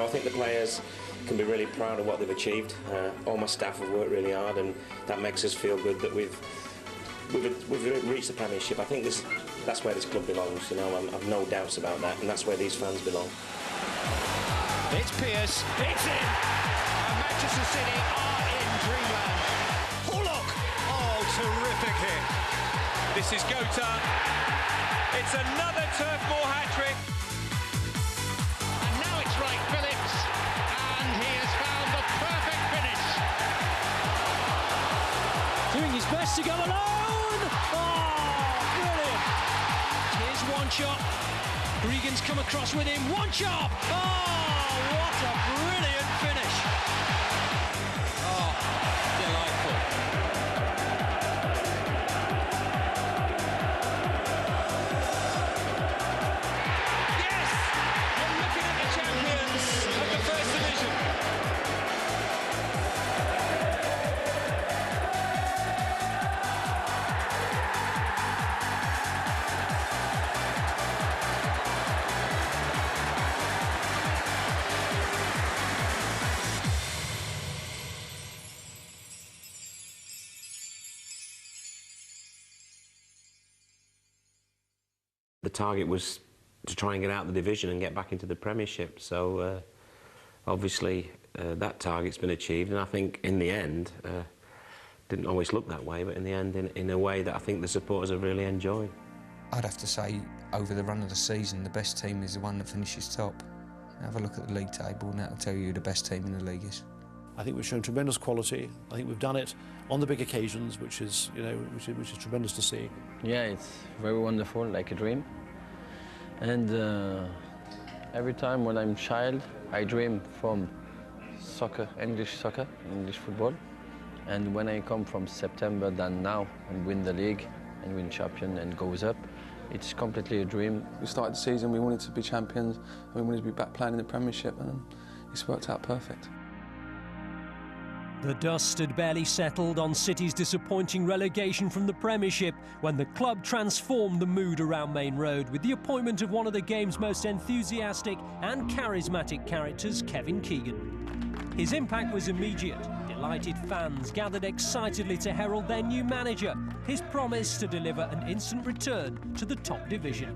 I think the players can be really proud of what they've achieved. All my staff have worked really hard, and that makes us feel good that we've reached the Premiership. I think that's where this club belongs. You know, I've no doubts about that, and that's where these fans belong. It's Pearce. It's in. And Manchester City are in dreamland. Pollock. Oh, terrific hit. This is Gota. It's another Turf Moor hat-trick. And now it's Wright Phillips. And he has found the perfect finish. Doing his best to go alone. Oh, brilliant. Here's one shot. Gregan's come across with him. One shot. Oh, what a brilliant finish. Oh, delightful. Yes! You're looking at the champions of the First Division. The target was to try and get out of the division and get back into the Premiership. So obviously that target's been achieved, and I think in the end, didn't always look that way, but in the end, in a way that I think the supporters have really enjoyed. I'd have to say, over the run of the season, the best team is the one that finishes top. Have a look at the league table, and that'll tell you who the best team in the league is. I think we've shown tremendous quality. I think we've done it on the big occasions, which is, you know, which is tremendous to see. Yeah, it's very wonderful, like a dream. And every time when I'm a child, I dream from soccer, English football. And when I come from September than now and win the league and win champion and goes up, it's completely a dream. We started the season, we wanted to be champions, and we wanted to be back playing in the Premiership, and it's worked out perfect. The dust had barely settled on City's disappointing relegation from the Premiership when the club transformed the mood around Main Road with the appointment of one of the game's most enthusiastic and charismatic characters, Kevin Keegan. His impact was immediate. Delighted fans gathered excitedly to herald their new manager, his promise to deliver an instant return to the top division.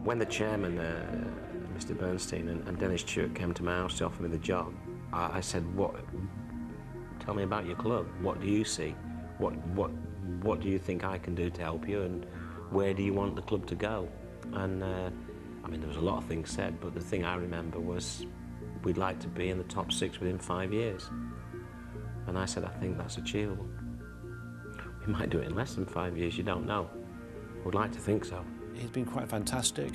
When the chairman, Mr. Bernstein and Dennis Stewart came to my house to offer me the job, I said, tell me about your club. What do you see? What do you think I can do to help you, and where do you want the club to go? And I mean, there was a lot of things said, but the thing I remember was we'd like to be in the top 6 within 5 years. And I said, I think that's achievable. We might do it in less than 5 years, you don't know. We'd like to think so. He's been quite fantastic.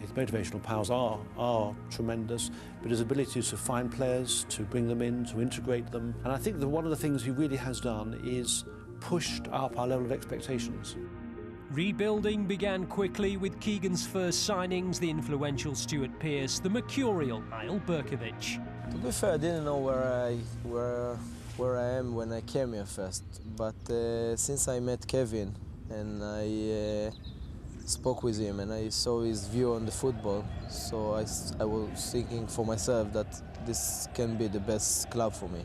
His motivational powers are tremendous, but his ability to find players, to bring them in, to integrate them. And I think that one of the things he really has done is pushed up our level of expectations. Rebuilding began quickly with Keegan's first signings, the influential Stuart Pearce, the mercurial Eyal Berkovic. To be fair, I didn't know where I am when I came here first, but since I met Kevin and I spoke with him and I saw his view on the football, so I was thinking for myself that this can be the best club for me.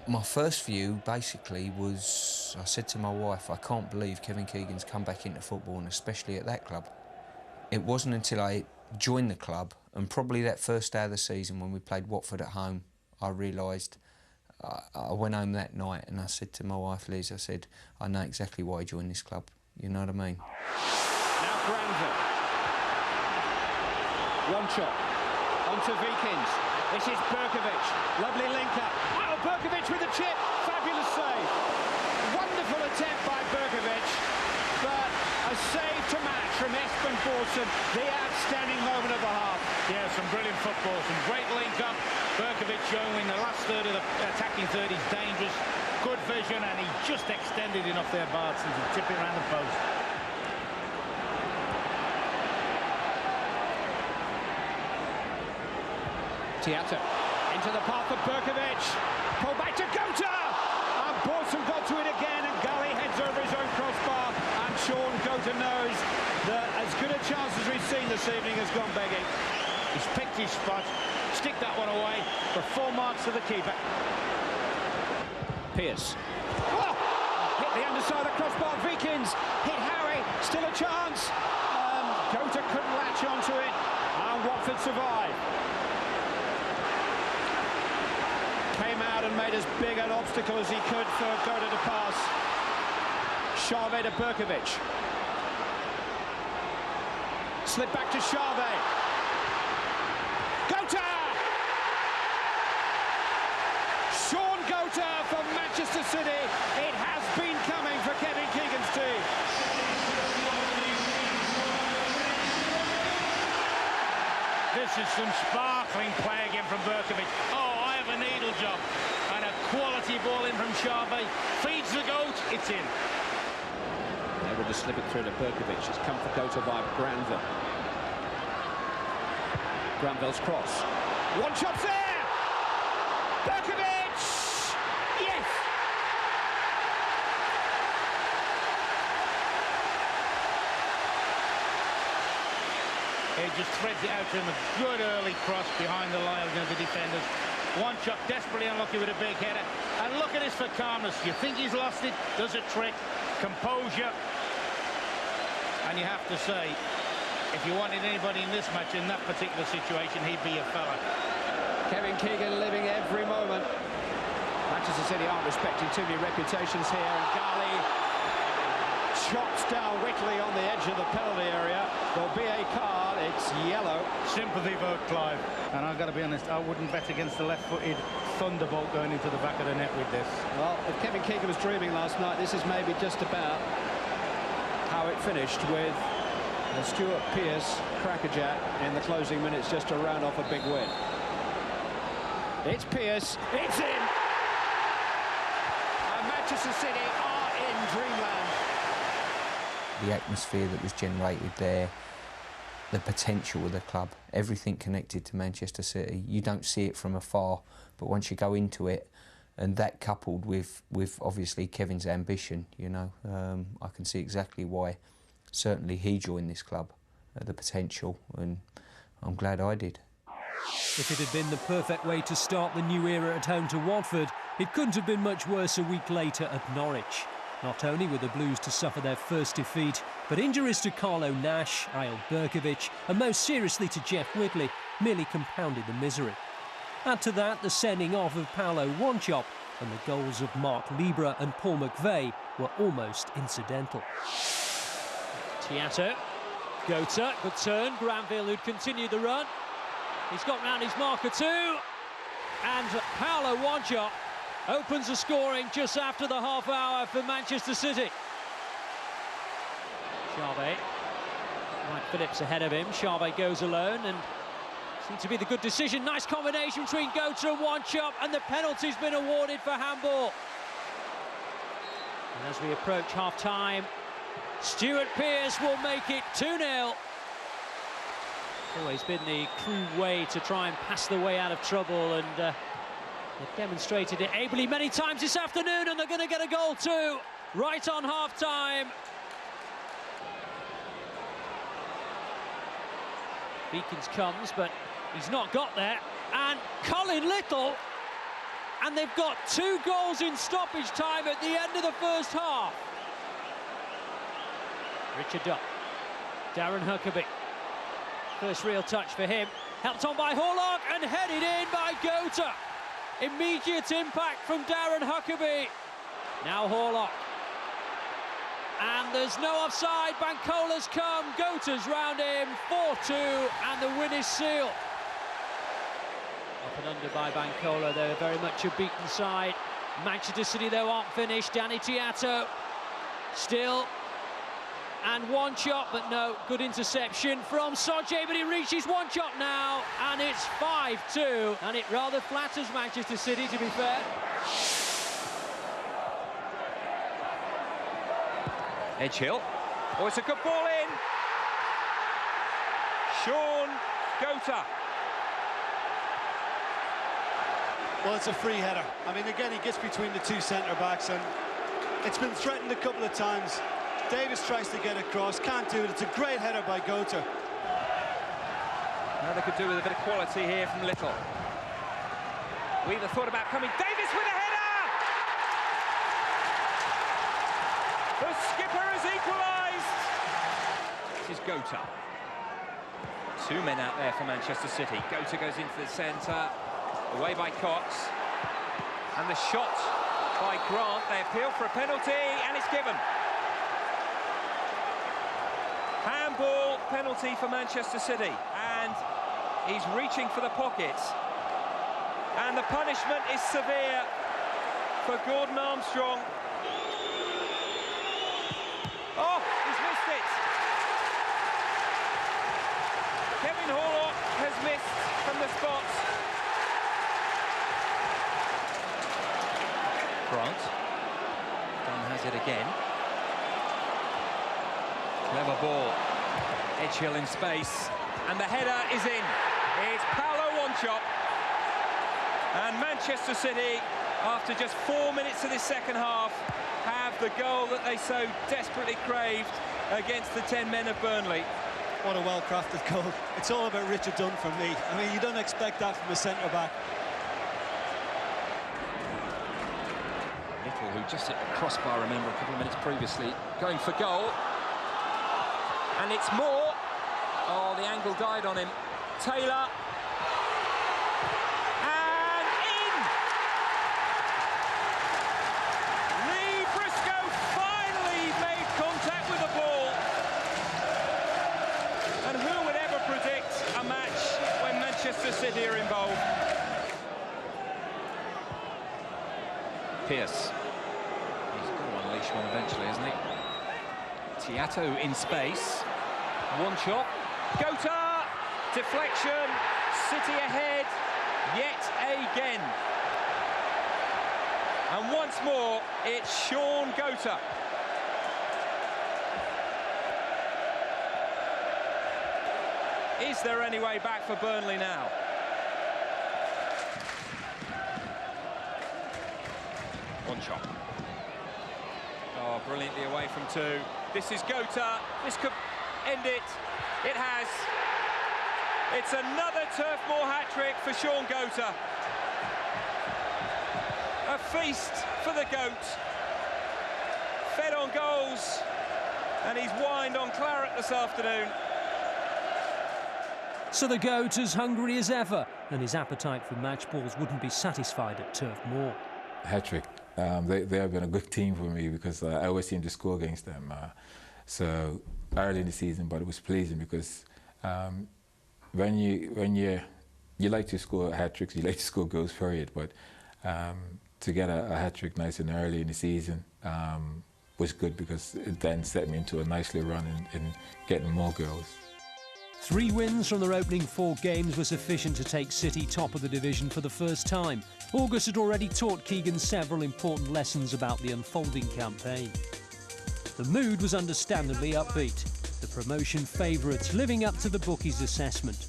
My first view, basically, was I said to my wife, I can't believe Kevin Keegan's come back into football, and especially at that club. It wasn't until I joined the club, and probably that first day of the season when we played Watford at home, I realised. I went home that night and I said to my wife, Liz, I said, I know exactly why I joined this club. You know what I mean? Now Granville. One shot. Onto Vikins. This is Berkovic. Lovely link-up. Oh, Berkovic with a chip. Fabulous save. Wonderful attempt by Berkovic. But a save to match from Espen Borson. The outstanding moment of the half. Yeah, some brilliant football. Some great link-up. Berkovic showing the last third of the attacking third. He's dangerous. Good vision, and he just extended enough there, Bartson, to tip it around the post. Tiata into the path of Berkovic. Pull back to Gota. And Borson got to it again, and Gully heads over his own crossbar. And Sean Gota knows that as good a chance as we've seen this evening has gone begging. He's picked his spot. Stick that one away for full marks to the keeper. Pearce. Oh! Hit the underside of the crossbar. Vikins hit Harry. Still a chance. Gota couldn't latch onto it, and Watford survived. Came out and made as big an obstacle as he could for Gota to pass. Xavi to Berkovic. Slip back to Xavi. Gota! Sean Gota from Manchester City. It has been coming for Kevin Keegan's team. This is some sparkling play again from Berkovic. Oh, I have a needle job. And a quality ball in from Xavi. Feeds the goat, it's in. Able to slip it through to Berkovic. It's come for Gota by Granville. Granville's cross. One shot there! Berkovic! Yes! He just threads it out to him. A good early cross behind the line against the defenders. One shot, desperately unlucky with a big header. And look at this for calmness. You think he's lost it, does a trick, composure. And you have to say, if you wanted anybody in this match, in that particular situation, he'd be a fella. Kevin Keegan living every moment. Manchester City aren't respecting too many reputations here. And Ghali chops down Whitley on the edge of the penalty area. There'll be a card, it's yellow. Sympathy vote, Clive. And I've got to be honest, I wouldn't bet against the left-footed thunderbolt going into the back of the net with this. Well, if Kevin Keegan was dreaming last night, this is maybe just about how it finished, with Stuart Pearce crackerjack in the closing minutes just to round off a big win. It's Pearce, it's in! And Manchester City are in dreamland. The atmosphere that was generated there, the potential of the club, everything connected to Manchester City. You don't see it from afar, but once you go into it, and that coupled with obviously Kevin's ambition, you know, I can see exactly why certainly he joined this club, the potential, and I'm glad I did. If it had been the perfect way to start the new era at home to Watford, it couldn't have been much worse a week later at Norwich. Not only were the Blues to suffer their first defeat, but injuries to Carlo Nash, Eyal Berkovic, and most seriously to Jeff Whitley merely compounded the misery. Add to that the sending off of Paulo Wanchope, and the goals of Mark Libra and Paul McVeigh were almost incidental. Tiato, Gota, good turn. Granville, who'd continued the run. He's got round his marker too. And Paulo Wanchope opens the scoring just after the half hour for Manchester City. Xavi, Mike Phillips ahead of him. Xavi goes alone and seems to be the good decision. Nice combination between Gota and Wanchope, and the penalty's been awarded for handball. And as we approach half-time, Stuart Pearce will make it 2-0. Always been the crew way to try and pass the way out of trouble, and they've demonstrated it ably many times this afternoon, and they're going to get a goal too, right on half-time. Beacons comes, but he's not got there, and Colin Little, and they've got 2 goals in stoppage time at the end of the first half. Richard Dutt, Darren Huckabee, first real touch for him, helped on by Horlock and headed in by Gota. Immediate impact from Darren Huckabee. Now Horlock. And there's no offside, Bankola's come, Gota's round him, 4-2, and the win is sealed. Up and under by Bankola, they're very much a beaten side. Manchester City, though, aren't finished. Danny Tiato still, and Wanchope, but no, good interception from Soje, but he reaches Wanchope now, and it's 5-2, and it rather flatters Manchester City, to be fair. Edgehill. Oh, it's a good ball in. Sean Gota. Well, it's a free header. I mean, again, he gets between the 2 centre-backs, and it's been threatened a couple of times. Davis tries to get across, can't do it. It's a great header by Gota. Now they could do with a bit of quality here from Little. Weaver thought about coming. Davis with a header! The skipper has equalised! This is Gota. 2 men out there for Manchester City. Gota goes into the centre, away by Cox. And the shot by Grant. They appeal for a penalty, and it's given. Handball penalty for Manchester City. And he's reaching for the pockets. And the punishment is severe for Gordon Armstrong. Oh, he's missed it. Kevin Horlock has missed from the spot. Grant. Dunn has it again. Clever ball. Edgehill in space. And the header is in. It's Paolo Wanchope. And Manchester City, after just 4 minutes of this second half, have the goal that they so desperately craved against the 10 men of Burnley. What a well-crafted goal. It's all about Richard Dunn for me. I mean, you don't expect that from a centre-back. Little, who just hit the crossbar, remember, a couple of minutes previously, going for goal. And it's Moore. Oh, the angle died on him. Taylor. And in! Lee Briscoe finally made contact with the ball. And who would ever predict a match when Manchester City are involved? Pearce. He's got to unleash one eventually, isn't he? Tiato in space. Wanchope. Gota! Deflection. City ahead yet again. And once more, it's Sean Gota. Is there any way back for Burnley now? Wanchope. Oh, brilliantly away from two. This is Gota. This could end it. It has. It's another Turf Moor hat-trick for Sean Gota. A feast for the GOAT. Fed on goals, and he's wined on claret this afternoon. So the GOAT as hungry as ever, and his appetite for match balls wouldn't be satisfied at Turf Moor. Hat-trick. They have been a good team for me because I always seem to score against them. So early in the season, but it was pleasing because when you like to score hat-tricks, you like to score goals, period. But to get a hat-trick nice and early in the season was good because it then set me into a nicely run in getting more goals. 3 wins from their opening 4 games were sufficient to take City top of the division for the first time. August had already taught Keegan several important lessons about the unfolding campaign. The mood was understandably upbeat, the promotion favourites living up to the bookies' assessment.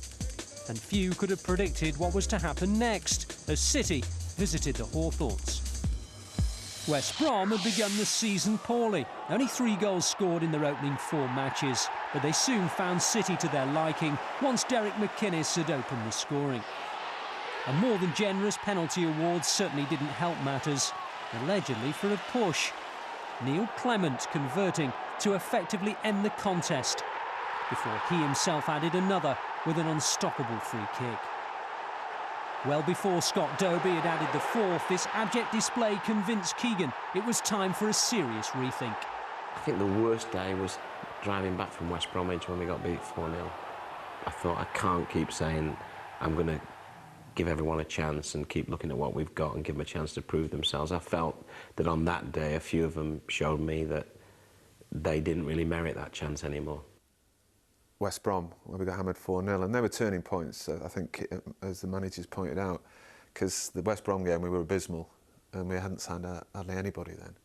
And few could have predicted what was to happen next as City visited the Hawthorns. West Brom had begun the season poorly, only 3 goals scored in their opening 4 matches, but they soon found City to their liking once Derek McInnes had opened the scoring. A more than generous penalty award certainly didn't help matters, allegedly for a push. Neil Clement converting to effectively end the contest, before he himself added another with an unstoppable free kick. Well before Scott Dobie had added the 4th, this abject display convinced Keegan it was time for a serious rethink. I think the worst day was driving back from West Bromwich when we got beat 4-0. I thought, I can't keep saying I'm going to give everyone a chance and keep looking at what we've got and give them a chance to prove themselves. I felt that on that day, a few of them showed me that they didn't really merit that chance anymore. West Brom, where we got hammered 4-0, and they were turning points, I think, as the managers pointed out, because the West Brom game, we were abysmal, and we hadn't signed hardly anybody then.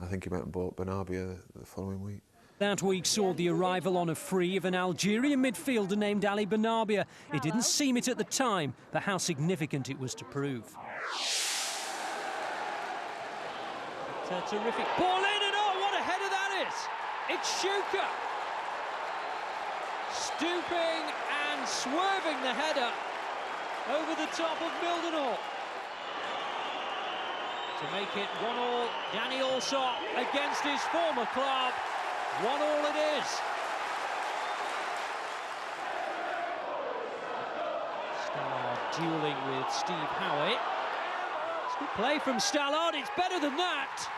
I think he went and bought Bernabia the following week. That week saw the arrival on a free of an Algerian midfielder named Ali Bernabia. It didn't seem it at the time, but how significant it was to prove. It's a terrific ball in, and oh, what a header that is! It's Shuka. Stooping and and swerving the header over the top of Mildenhall. To make it 1-1, Danny Allsop against his former club. 1-1 it is. Stallard dueling with Steve Howitt. It's good play from Stallard, it's better than that.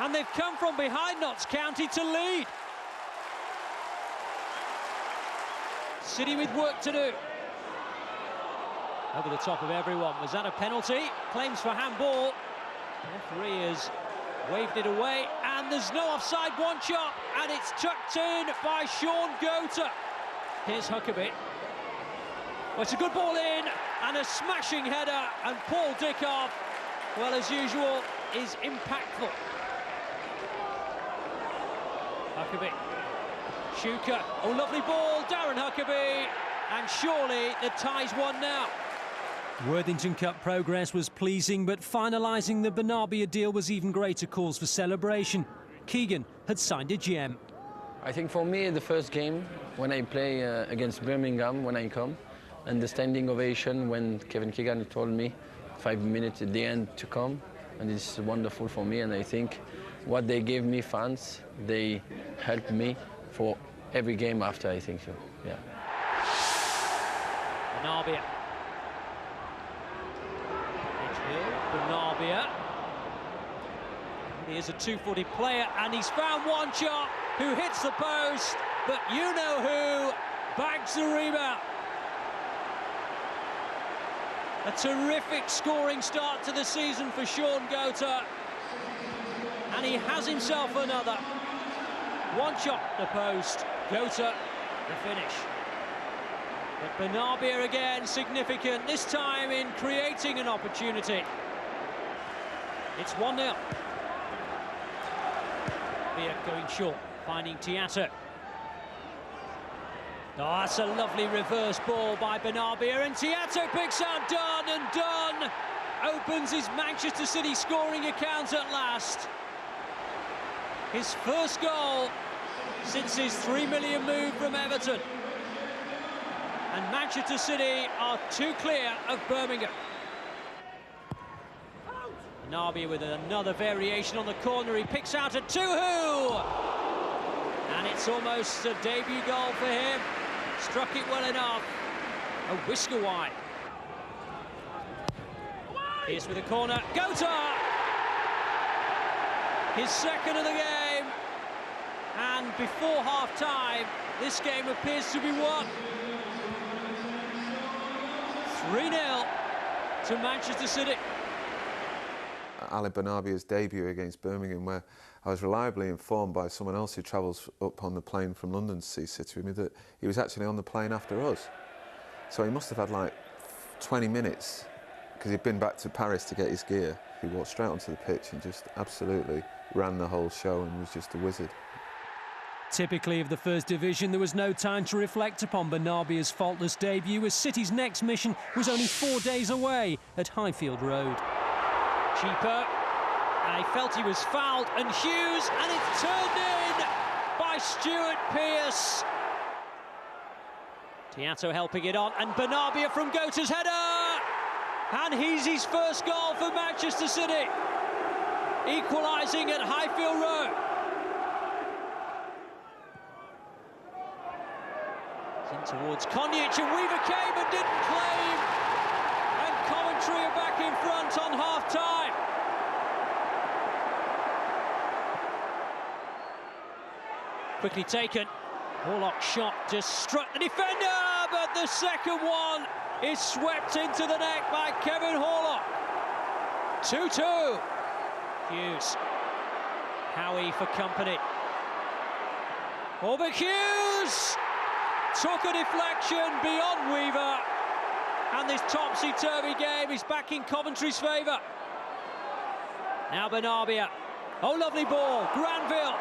And they've come from behind Notts County to lead. City with work to do. Over the top of everyone. Was that a penalty? Claims for handball. Referee has waved it away, and there's no offside. One shot, and it's tucked in by Sean Goater. Here's Huckabee. Well, it's a good ball in, and a smashing header, and Paul Dickoff, well, as usual, is impactful. Huckabee. Shuka. Oh, lovely ball. Darren Huckabee. And surely the tie's won now. Worthington Cup progress was pleasing, but finalising the Bernabia deal was even greater cause for celebration. Keegan had signed a gem. I think for me, the first game, when I play against Birmingham, when I come, and the standing ovation when Kevin Keegan told me 5 minutes at the end to come, and it's wonderful for me, and I think what they gave me, fans, they helped me for every game after, I think so, yeah. Bernabia. Bernabia. He is a two-footed player, and he's found one shot who hits the post, but you know who bags the rebound. A terrific scoring start to the season for Sean Goater, and he has himself another. One shot the post, Goater the finish. But Bernabia again significant, this time in creating an opportunity. It's 1-0. Bia going short, finding Tiato. Oh, that's a lovely reverse ball by Bernabia, and Tiato picks out Dunn, and Dunn opens his Manchester City scoring account at last. His first goal since his $3 million move from Everton. And Manchester City are 2 clear of Birmingham. Bernabia with another variation on the corner. He picks out a Tuhu! And it's almost a debut goal for him. Struck it well enough. A whisker wide. Here's with a corner. Goater! His second of the game. And before half-time, this game appears to be won. 3-0 to Manchester City. Ali Bernabia's debut against Birmingham, where I was reliably informed by someone else who travels up on the plane from London to see City with me that he was actually on the plane after us. So he must have had like 20 minutes, because he'd been back to Paris to get his gear. He walked straight onto the pitch and just absolutely ran the whole show and was just a wizard. Typically of the First Division, there was no time to reflect upon Bernabia's faultless debut, as City's next mission was only 4 days away at Highfield Road. Cheaper, and he felt he was fouled, and Hughes, and it's turned in by Stuart Pearce. Tiato helping it on, and Bernabia from Goater's header, and he's his first goal for Manchester City, equalising at Highfield Road. Towards Konjic, and Weaver came and didn't claim, and Coventry are back in front on half-time. Quickly taken, Horlock's shot just struck the defender, but the second one is swept into the net by Kevin Horlock. 2-2. Hughes, Howie for company. Albert Hughes took a deflection beyond Weaver, and this topsy-turvy game is back in Coventry's favour. Now Bernabia. Oh, lovely ball, Granville.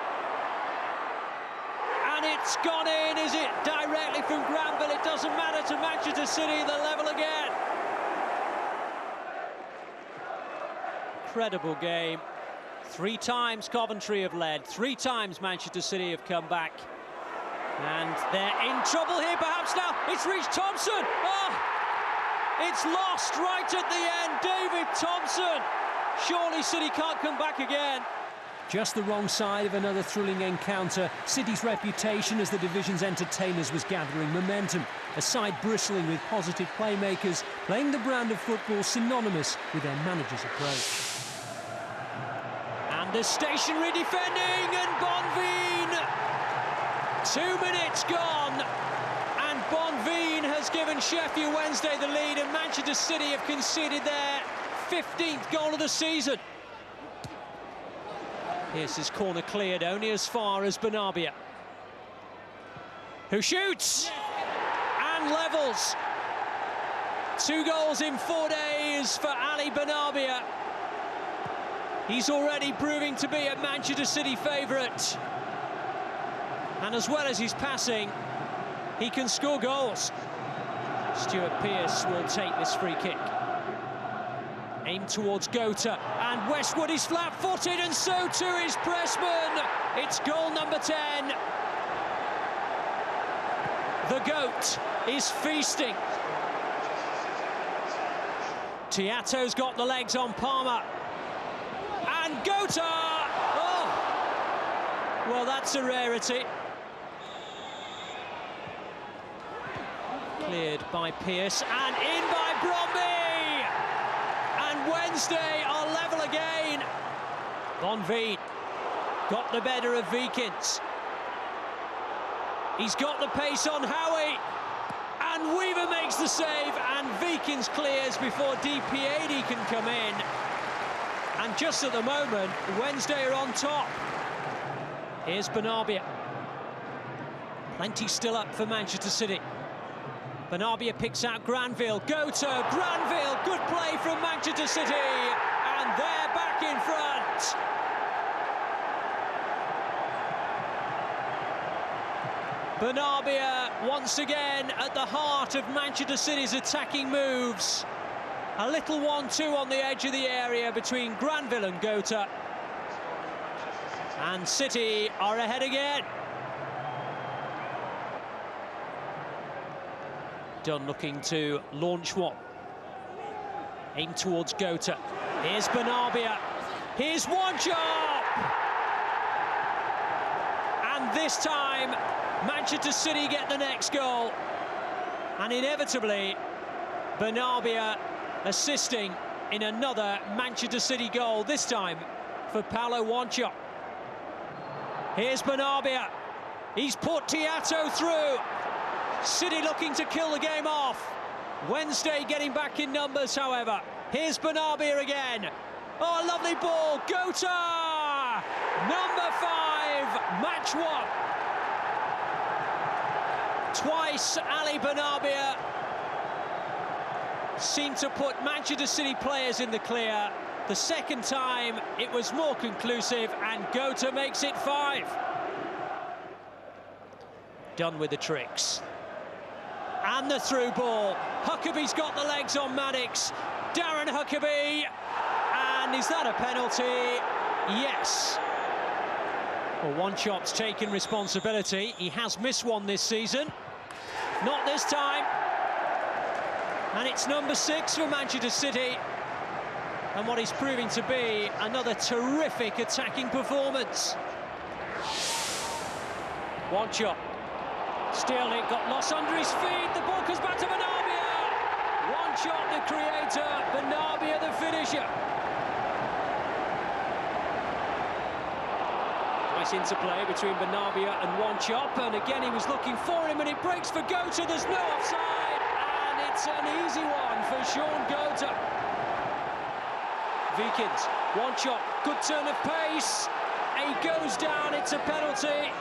And it's gone in, is it? Directly from Granville. It doesn't matter to Manchester City, the level again. Incredible game. 3 times Coventry have led, 3 times Manchester City have come back. And they're in trouble here perhaps now. It's reached Thompson. Oh, it's lost right at the end. David Thompson. Surely City can't come back again. Just the wrong side of another thrilling encounter. City's reputation as the division's entertainers was gathering momentum. A side bristling with positive playmakers, playing the brand of football synonymous with their manager's approach. And the stationary defending, and Bonveen. 2 minutes gone, and Bonveen has given Sheffield Wednesday the lead, and Manchester City have conceded their 15th goal of the season. Pearce's corner cleared only as far as Benarbia, who shoots and levels. 2 goals in 4 days for Ali Benarbia. He's already proving to be a Manchester City favourite. And as well as his passing, he can score goals. Stuart Pearce will take this free kick. Aimed towards Gota, and Westwood is flat-footed, and so too is Pressman. It's goal number 10. The GOAT is feasting. Tiato's got the legs on Palmer. And Gota! Oh! Well, that's a rarity. Cleared by Pearce, and in by Bromby! And Wednesday are level again. Bonveen got the better of Vikins. He's got the pace on Howie, and Weaver makes the save, and Vikins clears before DiPiedi can come in. And just at the moment, Wednesday are on top. Here's Benarbia. Plenty still up for Manchester City. Benarbia picks out Granville. Gota, Granville, good play from Manchester City, and they're back in front. Benarbia once again at the heart of Manchester City's attacking moves. A little 1-2 on the edge of the area between Granville and Gota. And City are ahead again. Dunn looking to launch one. Aim towards Gota. Here's Benarbia. Here's Wanchop! And this time, Manchester City get the next goal. And inevitably, Benarbia assisting in another Manchester City goal, this time for Paulo Wanchop. Here's Benarbia. He's put Tiato through. City looking to kill the game off. Wednesday getting back in numbers, however. Here's Benarbia again. Oh, a lovely ball. Gota! Number 5, match 1. Twice Ali Benarbia seemed to put Manchester City players in the clear. The second time it was more conclusive, and Gota makes it 5. Done with the tricks. And the through ball. Huckabee's got the legs on Maddox. Darren Huckabee. And is that a penalty? Yes. Well, Wanchop's taken responsibility. He has missed one this season. Not this time. And it's number 6 for Manchester City. And what is proving to be another terrific attacking performance. Wanchop. Still, it got lost under his feet. The ball comes back to Benarbia. Wanchop, the creator. Benarbia, the finisher. Nice interplay between Benarbia and Wanchop. And again, he was looking for him, and it breaks for Gota. There's no offside. And it's an easy one for Sean Gota. Vikins, Wanchop, good turn of pace. He goes down, it's a penalty.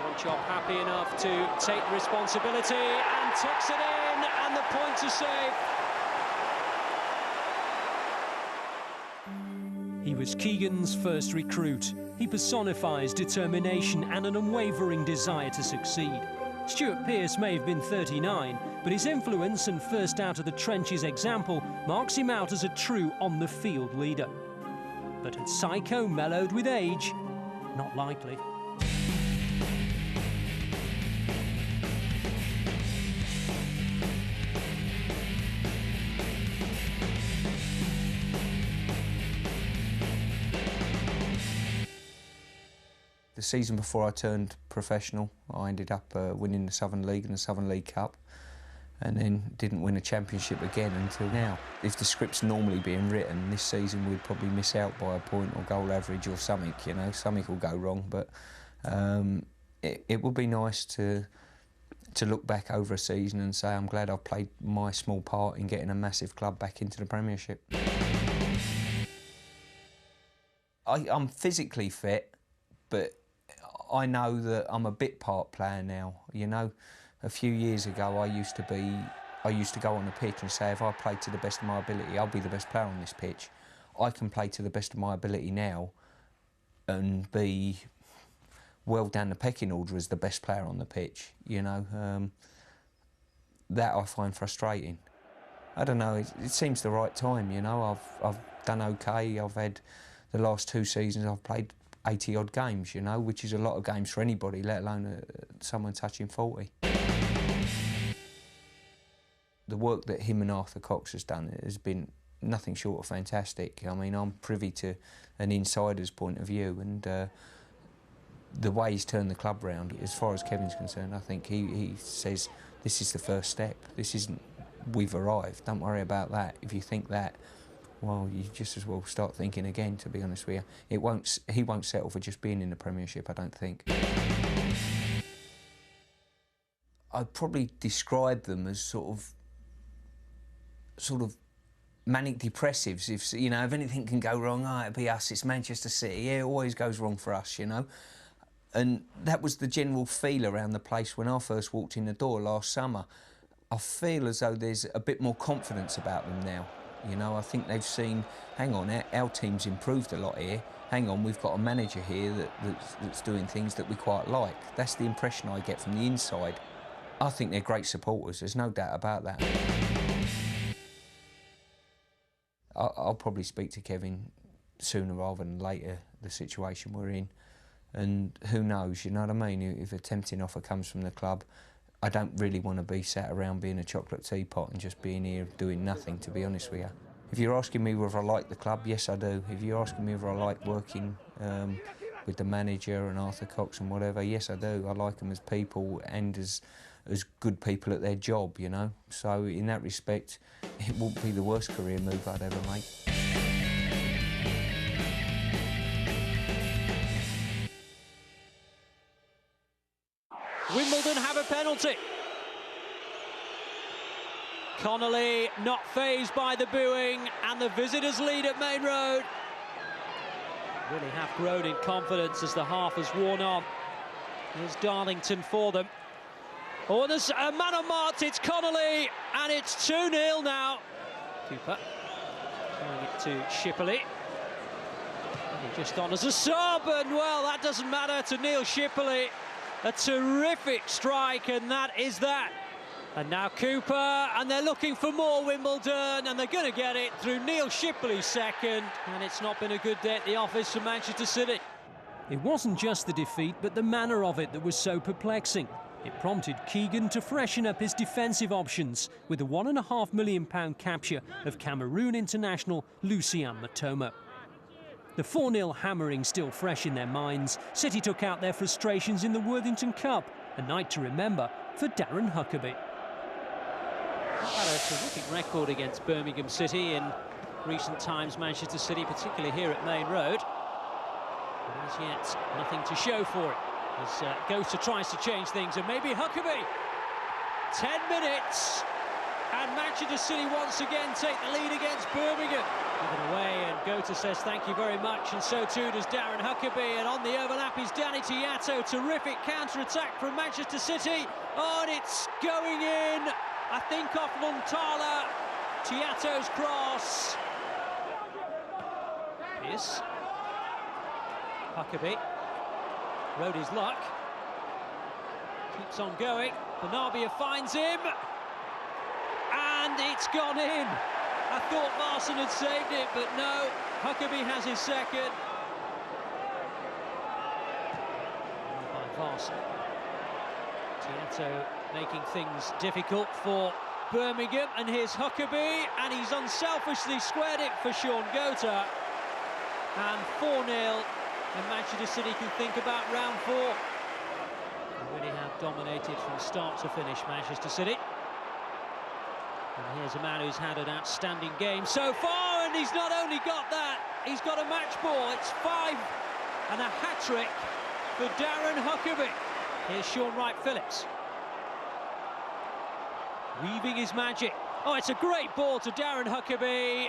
Wanchop happy enough to take responsibility and tucks it in, and the point is saved. He was Keegan's first recruit. He personifies determination and an unwavering desire to succeed. Stuart Pearce may have been 39, but his influence and first out of the trenches example marks him out as a true on-the-field leader. But had Psycho mellowed with age? Not likely. season before I turned professional, I ended up winning the Southern League and the Southern League Cup, and then didn't win a championship again until now. If the script's normally being written, this season we'd probably miss out by a point or goal average or something, you know, something will go wrong, but it would be nice to look back over a season and say I'm glad I've played my small part in getting a massive club back into the Premiership. I'm physically fit, but I know that I'm a bit part player now, you know. A few years ago I used to go on the pitch and say if I played to the best of my ability, I'll be the best player on this pitch. I can play to the best of my ability now and be well down the pecking order as the best player on the pitch, you know. That I find frustrating. I don't know, it seems the right time, you know. I've done okay. I've had the last 2 seasons I've played 80-odd games, you know, which is a lot of games for anybody, let alone someone touching 40. The work that him and Arthur Cox has done has been nothing short of fantastic. I mean, I'm privy to an insider's point of view, and the way he's turned the club round, as far as Kevin's concerned, I think he says this is the first step. This isn't, we've arrived, don't worry about that. If you think that, well, you just as well start thinking again, to be honest with you. He won't settle for just being in the Premiership, I don't think. I'd probably describe them as sort of manic depressives. If, you know, if anything can go wrong, it'll be us, it's Manchester City. Yeah, it always goes wrong for us, you know. And that was the general feel around the place when I first walked in the door last summer. I feel as though there's a bit more confidence about them now. You know, I think they've seen, hang on, our team's improved a lot here. Hang on, we've got a manager here that's doing things that we quite like. That's the impression I get from the inside. I think they're great supporters, there's no doubt about that. I'll probably speak to Kevin sooner rather than later, the situation we're in. And who knows, you know what I mean? If a tempting offer comes from the club, I don't really want to be sat around being a chocolate teapot and just being here doing nothing, to be honest with you. If you're asking me whether I like the club, yes I do. If you're asking me whether I like working with the manager and Arthur Cox and whatever, yes I do. I like them as people and as good people at their job, you know. So in that respect, it wouldn't be the worst career move I'd ever make. Wimbledon have a penalty. Connolly not fazed by the booing, and the visitors lead at Main Road. Really have grown in confidence as the half has worn on. Here's Darlington for them. Oh, there's a man on marked, it's Connolly, and it's 2-0 now. Cooper throwing it to Shipley. Just on as a sub, and well, that doesn't matter to Neil Shipley. A terrific strike, and that is that. And now Cooper, and they're looking for more Wimbledon, and they're going to get it through Neil Shipley's second. And it's not been a good day at the office for Manchester City. It wasn't just the defeat, but the manner of it that was so perplexing. It prompted Keegan to freshen up his defensive options with a £1.5 million capture of Cameroon international Lucien Matoma. The 4-0 hammering still fresh in their minds, City took out their frustrations in the Worthington Cup, a night to remember for Darren Huckerby. Had a terrific record against Birmingham City in recent times, Manchester City, particularly here at Main Road. But as yet, nothing to show for it, as Gota tries to change things, and maybe Huckerby. 10 minutes, and Manchester City once again take the lead against Birmingham. Given away, and Gota says thank you very much, and so too does Darren Huckerby. And on the overlap is Danny Tiato. Terrific counter-attack from Manchester City. Oh, and it's going in, I think, off Montala. Tiato's cross. Yes. Huckerby rode his luck. Keeps on going. Benabia finds him. And it's gone in. I thought Marson had saved it, but no. Huckerby has his second. By Varson. Tiato making things difficult for Birmingham, and here's Huckerby, and he's unselfishly squared it for Sean Gota. And 4-0 and Manchester City can think about round 4. They really have dominated from start to finish, Manchester City. And here's a man who's had an outstanding game so far, and he's not only got that, he's got a match ball. It's 5 and a hat-trick for Darren Huckerby. Here's Sean Wright-Phillips. Weaving his magic. Oh, it's a great ball to Darren Huckerby.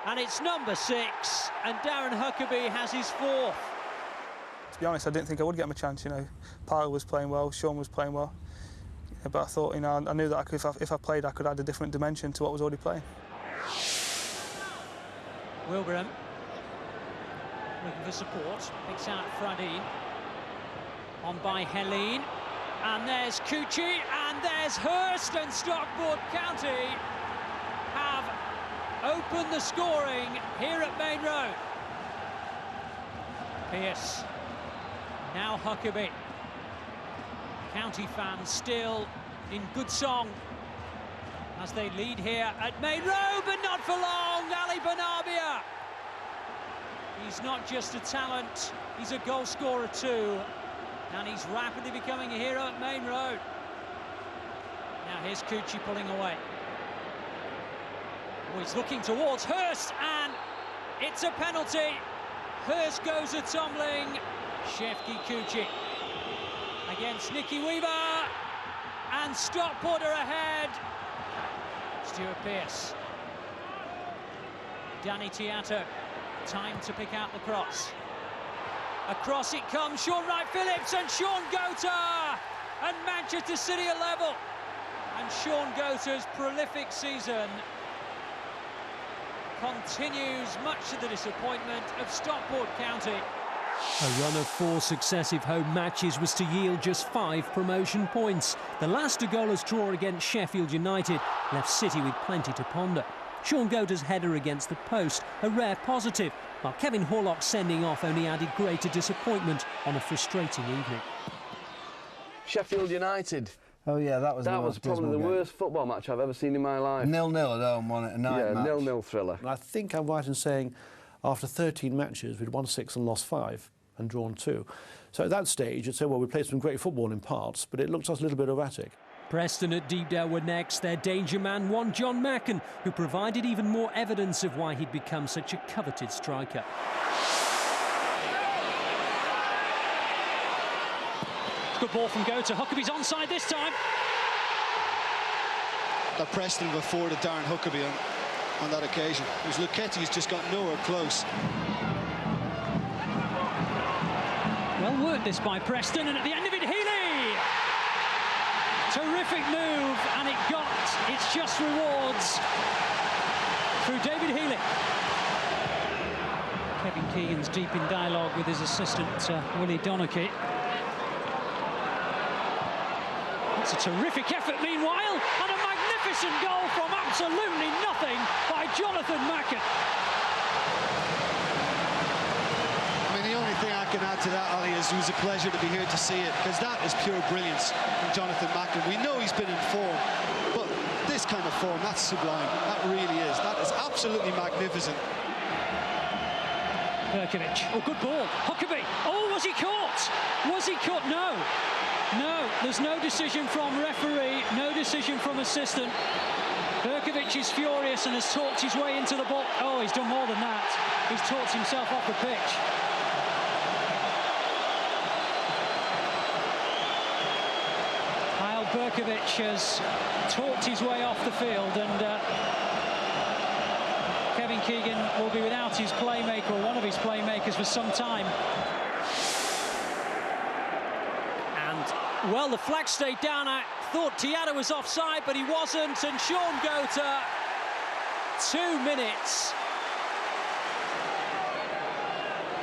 And it's number 6, and Darren Huckerby has his 4th. To be honest, I didn't think I would get my chance. You know, Parker was playing well, Sean was playing well, but I thought, you know, I knew that I could, if I played, I could add a different dimension to what was already playing. Wilbraham looking for support, picks out Fradin, on by Helene, and there's Cucci, and there's Hurst, and Stockport County have opened the scoring here at Main Road. Pearce, now Huckerby. County fans still in good song as they lead here at Main Road, but not for long. Ali Benarbia. He's not just a talent, he's a goal scorer too, and he's rapidly becoming a hero at Main Road. Now here's Cucci pulling away. Oh, he's looking towards Hurst, and it's a penalty. Hurst goes a-tumbling. Shefki Cucci against Nicky Weaver, and Stockport are ahead. Stuart Pearce. Danny Tiato, time to pick out the cross. Across it comes, Sean Wright-Phillips, and Sean Gota, and Manchester City are level. And Sean Gota's prolific season continues, much to the disappointment of Stockport County. A run of 4 successive home matches was to yield just 5 promotion points. The last a goalless draw against Sheffield United left City with plenty to ponder. Sean Gota's header against the post, a rare positive, while Kevin Horlock's sending off only added greater disappointment on a frustrating evening. Sheffield United. Oh yeah, that was probably the worst football match I've ever seen in my life. 0-0 at home, wasn't it? A night match. 0-0 thriller. I think I'm right in saying after 13 matches we'd won 6 and lost 5 and drawn 2. So at that stage you'd say, well, we played some great football in parts, but it looked us a little bit erratic. Preston at Deepdale were next. Their danger man won John Macken, who provided even more evidence of why he'd become such a coveted striker. Good ball from Gota. Huckerby's onside this time. That Preston were forward to Darren Huckerby on that occasion. It was Lucchetti who's just got nowhere close. Well worked this by Preston, and at the end of it, Healy! Terrific move, and it got its just rewards through David Healy. Kevin Keegan's deep in dialogue with his assistant, Willie Donachie. It's a terrific effort, meanwhile, and a magnificent goal from absolutely nothing by Jonathan Macken. I mean, the only thing I can add to that, Ali, is it was a pleasure to be here to see it, because that is pure brilliance from Jonathan Macken. We know he's been in form, but this kind of form, that's sublime. That really is. That is absolutely magnificent. Berkovic. Oh, good ball. Huckerby. Oh, was he caught? Was he caught? No. No, there's no decision from referee, no decision from assistant. Berkovic is furious and has talked his way into the ball. Oh, he's done more than that. He's talked himself off the pitch. Kyle Berkovic has talked his way off the field, and Kevin Keegan will be without his playmaker, or one of his playmakers, for some time. Well, the flag stayed down. I thought Tiato was offside, but he wasn't. And Sean Gota, 2 minutes.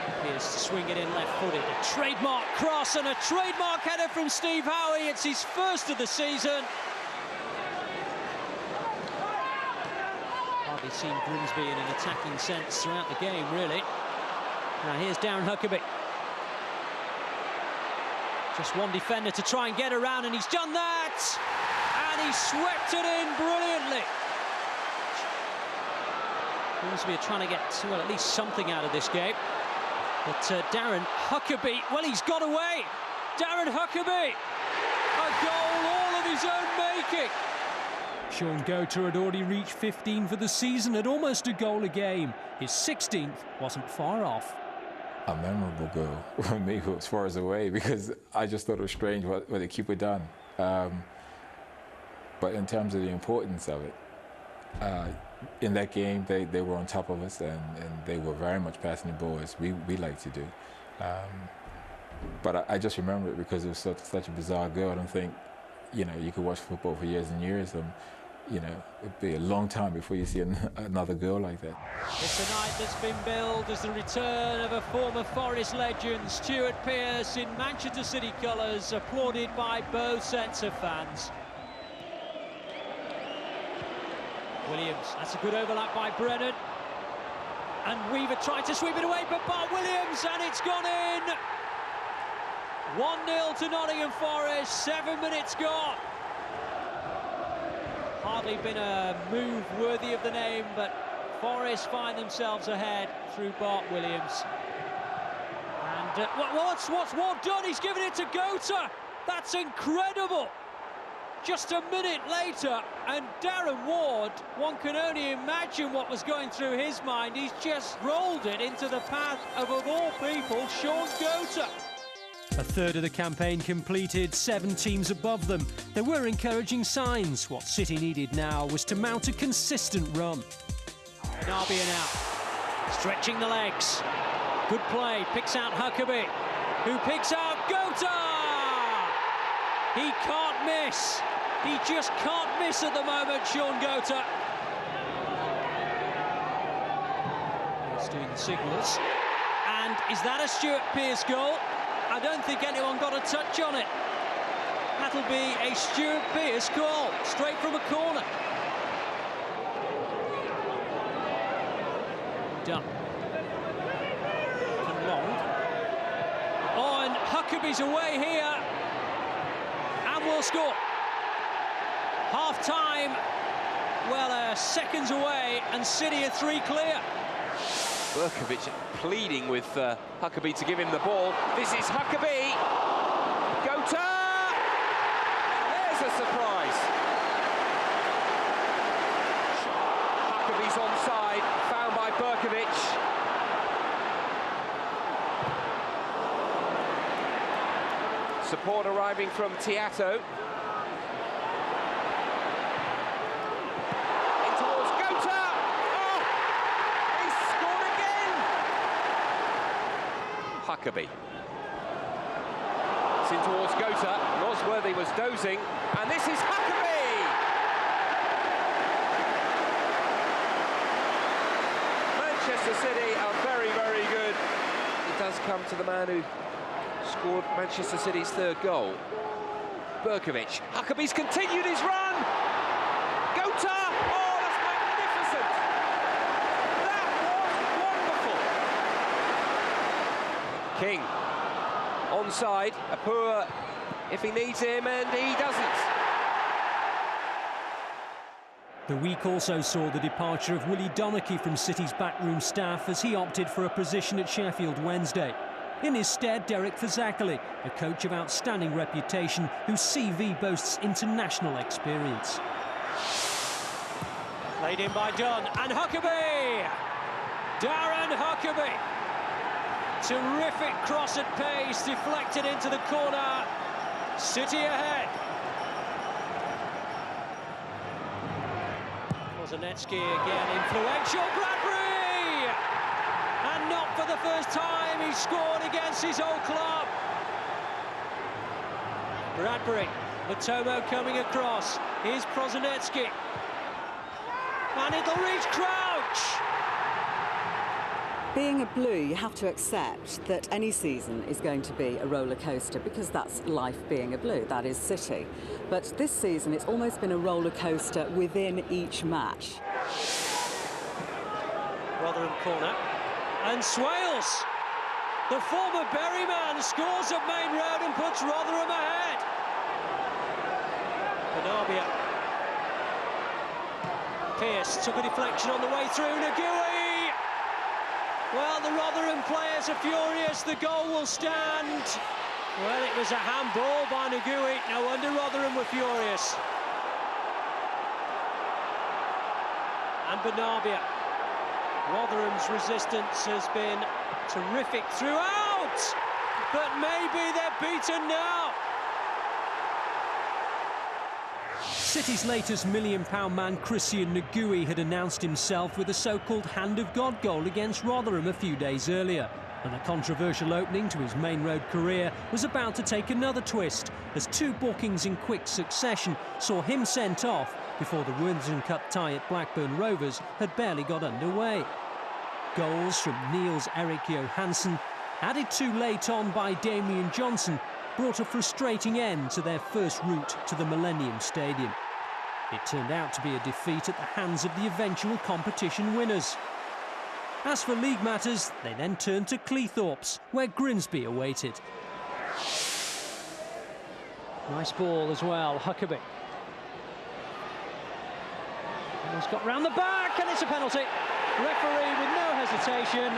Appears to swing it in left-footed. A trademark cross and a trademark header from Steve Howie. It's his first of the season. Hardly seen Grimsby in an attacking sense throughout the game, really. Now here's Darren Huckerby. Just one defender to try and get around, and he's done that! And he swept it in brilliantly. Grimsby are trying to get, well, at least something out of this game. But Darren Huckerby, well, he's got away. Darren Huckerby, a goal all of his own making. Sean Gota had already reached 15 for the season at almost a goal a game. His 16th wasn't far off. A memorable goal for me was far away because I just thought it was strange what the keeper done. But in terms of the importance of it, in that game they were on top of us and they were very much passing the ball as we like to do. But I just remember it because it was such a bizarre goal. I don't think, you know, you could watch football for years and years and, you know, it'd be a long time before you see another goal like that. It's a night that's been billed as the return of a former Forest legend, Stuart Pearce, in Manchester City colours, applauded by both sets of fans. Williams, that's a good overlap by Brennan. And Weaver tried to sweep it away, but Bart Williams, and it's gone in. 1-0 to Nottingham Forest, 7 minutes gone. Hardly been a move worthy of the name, but Forest find themselves ahead through Bart Williams. And what's Ward done? He's given it to Gota. That's incredible. Just a minute later, and Darren Ward, one can only imagine what was going through his mind. He's just rolled it into the path of all people, Sean Gota. A third of the campaign completed, 7 teams above them. There were encouraging signs. What City needed now was to mount a consistent run. Gnabry out, stretching the legs. Good play, picks out Huckerby, who picks out Gota! He can't miss. He just can't miss at the moment, Sean Gota. He's doing the signals. And is that a Stuart Pearce goal? I don't think anyone got a touch on it. That'll be a Stuart Pearce goal, straight from a corner. Done. Too long. Oh, and Huckerby's away here. And will score. Half-time, well, seconds away, and City are 3 clear. Berkovic pleading with Huckerby to give him the ball. This is Huckerby. Gota! There's a surprise. Huckerby's onside, found by Berkovic. Support arriving from Teato. Huckerby. It's in towards Gota. Nosworthy was dozing, and this is Huckerby! Manchester City are very, very good. It does come to the man who scored Manchester City's 3rd goal. Berkovic. Huckerby's continued his run! Gota! Oh, that's magnificent! That was wonderful! King, onside, Apua if he needs him, and he doesn't. The week also saw the departure of Willie Donachie from City's backroom staff as he opted for a position at Sheffield Wednesday. In his stead, Derek Fazackerley, a coach of outstanding reputation whose CV boasts international experience. Played in by Dunn, and Huckerby! Darren Huckerby! Terrific cross at pace, deflected into the corner. City ahead. Korzeniecki again, influential, Bradbury! And not for the first time, he scored against his old club. Bradbury, Matomo coming across. Here's Korzeniecki. And it'll reach Crouch! Being a Blue, you have to accept that any season is going to be a roller coaster because that's life being a Blue, that is City. But this season it's almost been a roller coaster within each match. Rotherham corner, and Swales, the former Bury man, scores at Main Road and puts Rotherham ahead. Benarbia. Pearce took a deflection on the way through, Nagui! Well, the Rotherham players are furious. The goal will stand. Well, it was a handball by Ngui. No wonder Rotherham were furious. And Bernabia. Rotherham's resistance has been terrific throughout. But maybe they're beaten now. City's latest £1 million man, Christian Ngui, had announced himself with a so-called Hand of God goal against Rotherham a few days earlier. And a controversial opening to his Main Road career was about to take another twist, as 2 bookings in quick succession saw him sent off before the Winston Cup tie at Blackburn Rovers had barely got underway. Goals from Niels Erik Johansson, added too late on by Damian Johnson, brought a frustrating end to their first route to the Millennium Stadium. It turned out to be a defeat at the hands of the eventual competition winners. As for league matters, they then turned to Cleethorpes, where Grimsby awaited. Nice ball as well, Huckabee. He's got round the back, and it's a penalty. Referee with no hesitation,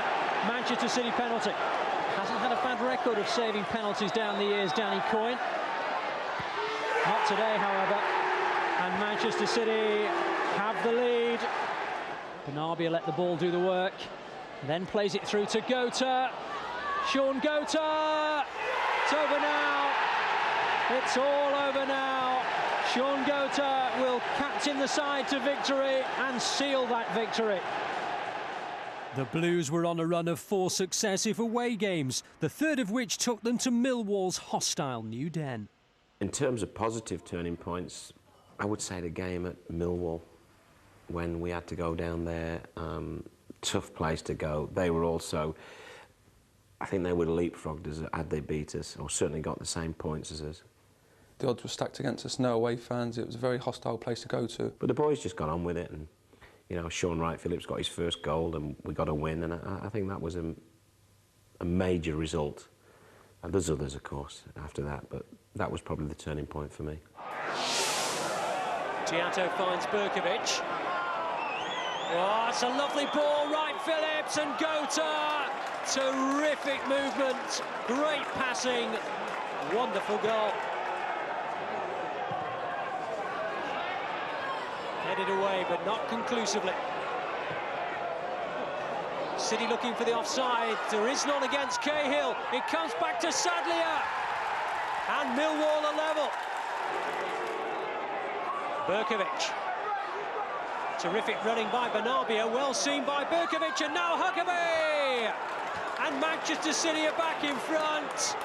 Manchester City penalty. Hasn't had a bad record of saving penalties down the years, Danny Coyne. Not today, however. And Manchester City have the lead. Bernabia let the ball do the work, then plays it through to Gota. Sean Gota! It's over now. It's all over now. Sean Gota will captain the side to victory and seal that victory. The Blues were on a run of 4 successive away games, the third of which took them to Millwall's hostile New Den. In terms of positive turning points, I would say the game at Millwall, when we had to go down there, tough place to go. They were also, I think they would have leapfrogged us had they beat us, or certainly got the same points as us. The odds were stacked against us, no away fans, it was a very hostile place to go to. But the boys just got on with it, and you know, Sean Wright-Phillips got his first goal and we got a win, and I think that was a major result. And there's others, of course, after that, but that was probably the turning point for me. Tiato finds Berkovic. Oh, it's a lovely ball, Wright-Phillips and Gota. Terrific movement, great passing, wonderful goal. Headed away, but not conclusively. City looking for the offside. There is none against Cahill. It comes back to Sadlier. And Millwall are level. Berkovic. Terrific running by Bernabia. Well seen by Berkovic. And now Huckabee. And Manchester City are back in front.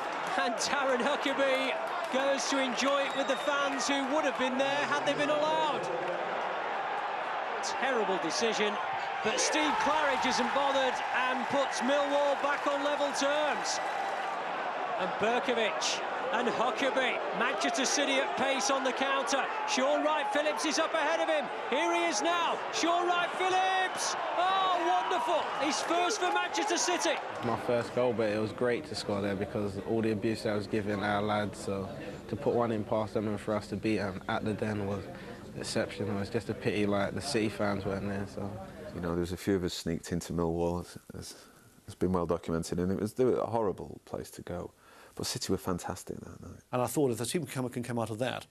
And Darren Huckabee goes to enjoy it with the fans who would have been there had they been allowed. Terrible decision, but Steve Claridge isn't bothered and puts Millwall back on level terms. And Berkovic and Huckabee, Manchester City at pace on the counter. Sean Wright-Phillips is up ahead of him. Here he is now, Sean Wright-Phillips. Oh, wonderful! His first for Manchester City. My first goal, but it was great to score there because all the abuse I was giving our lads, so to put one in past them and for us to beat them at the Den was exceptional. It's just a pity like the City fans weren't there. So you know, there was a few of us sneaked into Millwall, as it's been well documented, and they were a horrible place to go. But City were fantastic that night. And I thought if the team can come out of that,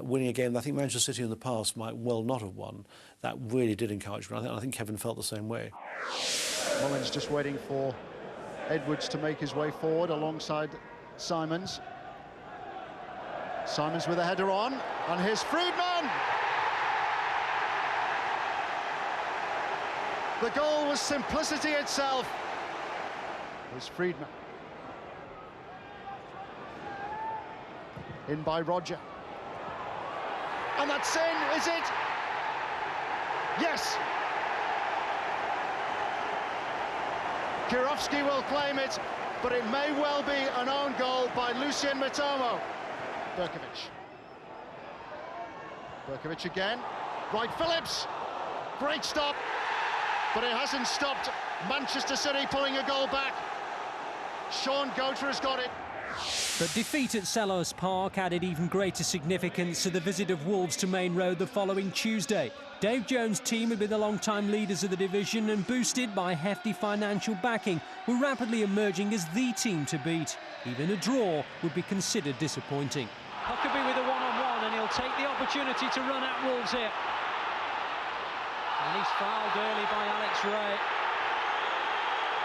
winning a game that I think Manchester City in the past might well not have won, that really did encourage me. I think Kevin felt the same way. Mullins just waiting for Edwards to make his way forward alongside Simons. Simons with a header on, and here's Friedman! The goal was simplicity itself. Here's Friedman. In by Roger. And that's in, is it? Yes! Kirovsky will claim it, but it may well be an own goal by Lucien Mitomo. Berkovic. Berkovic again. Wright-Phillips. Great stop. But it hasn't stopped Manchester City pulling a goal back. Sean Gota has got it. But defeat at Selhurst Park added even greater significance to the visit of Wolves to Main Road the following Tuesday. Dave Jones' team had been the long-time leaders of the division and, boosted by hefty financial backing, were rapidly emerging as the team to beat. Even a draw would be considered disappointing. Huckerby with a one-on-one, and he'll take the opportunity to run at Wolves here. And he's fouled early by Alex Ray.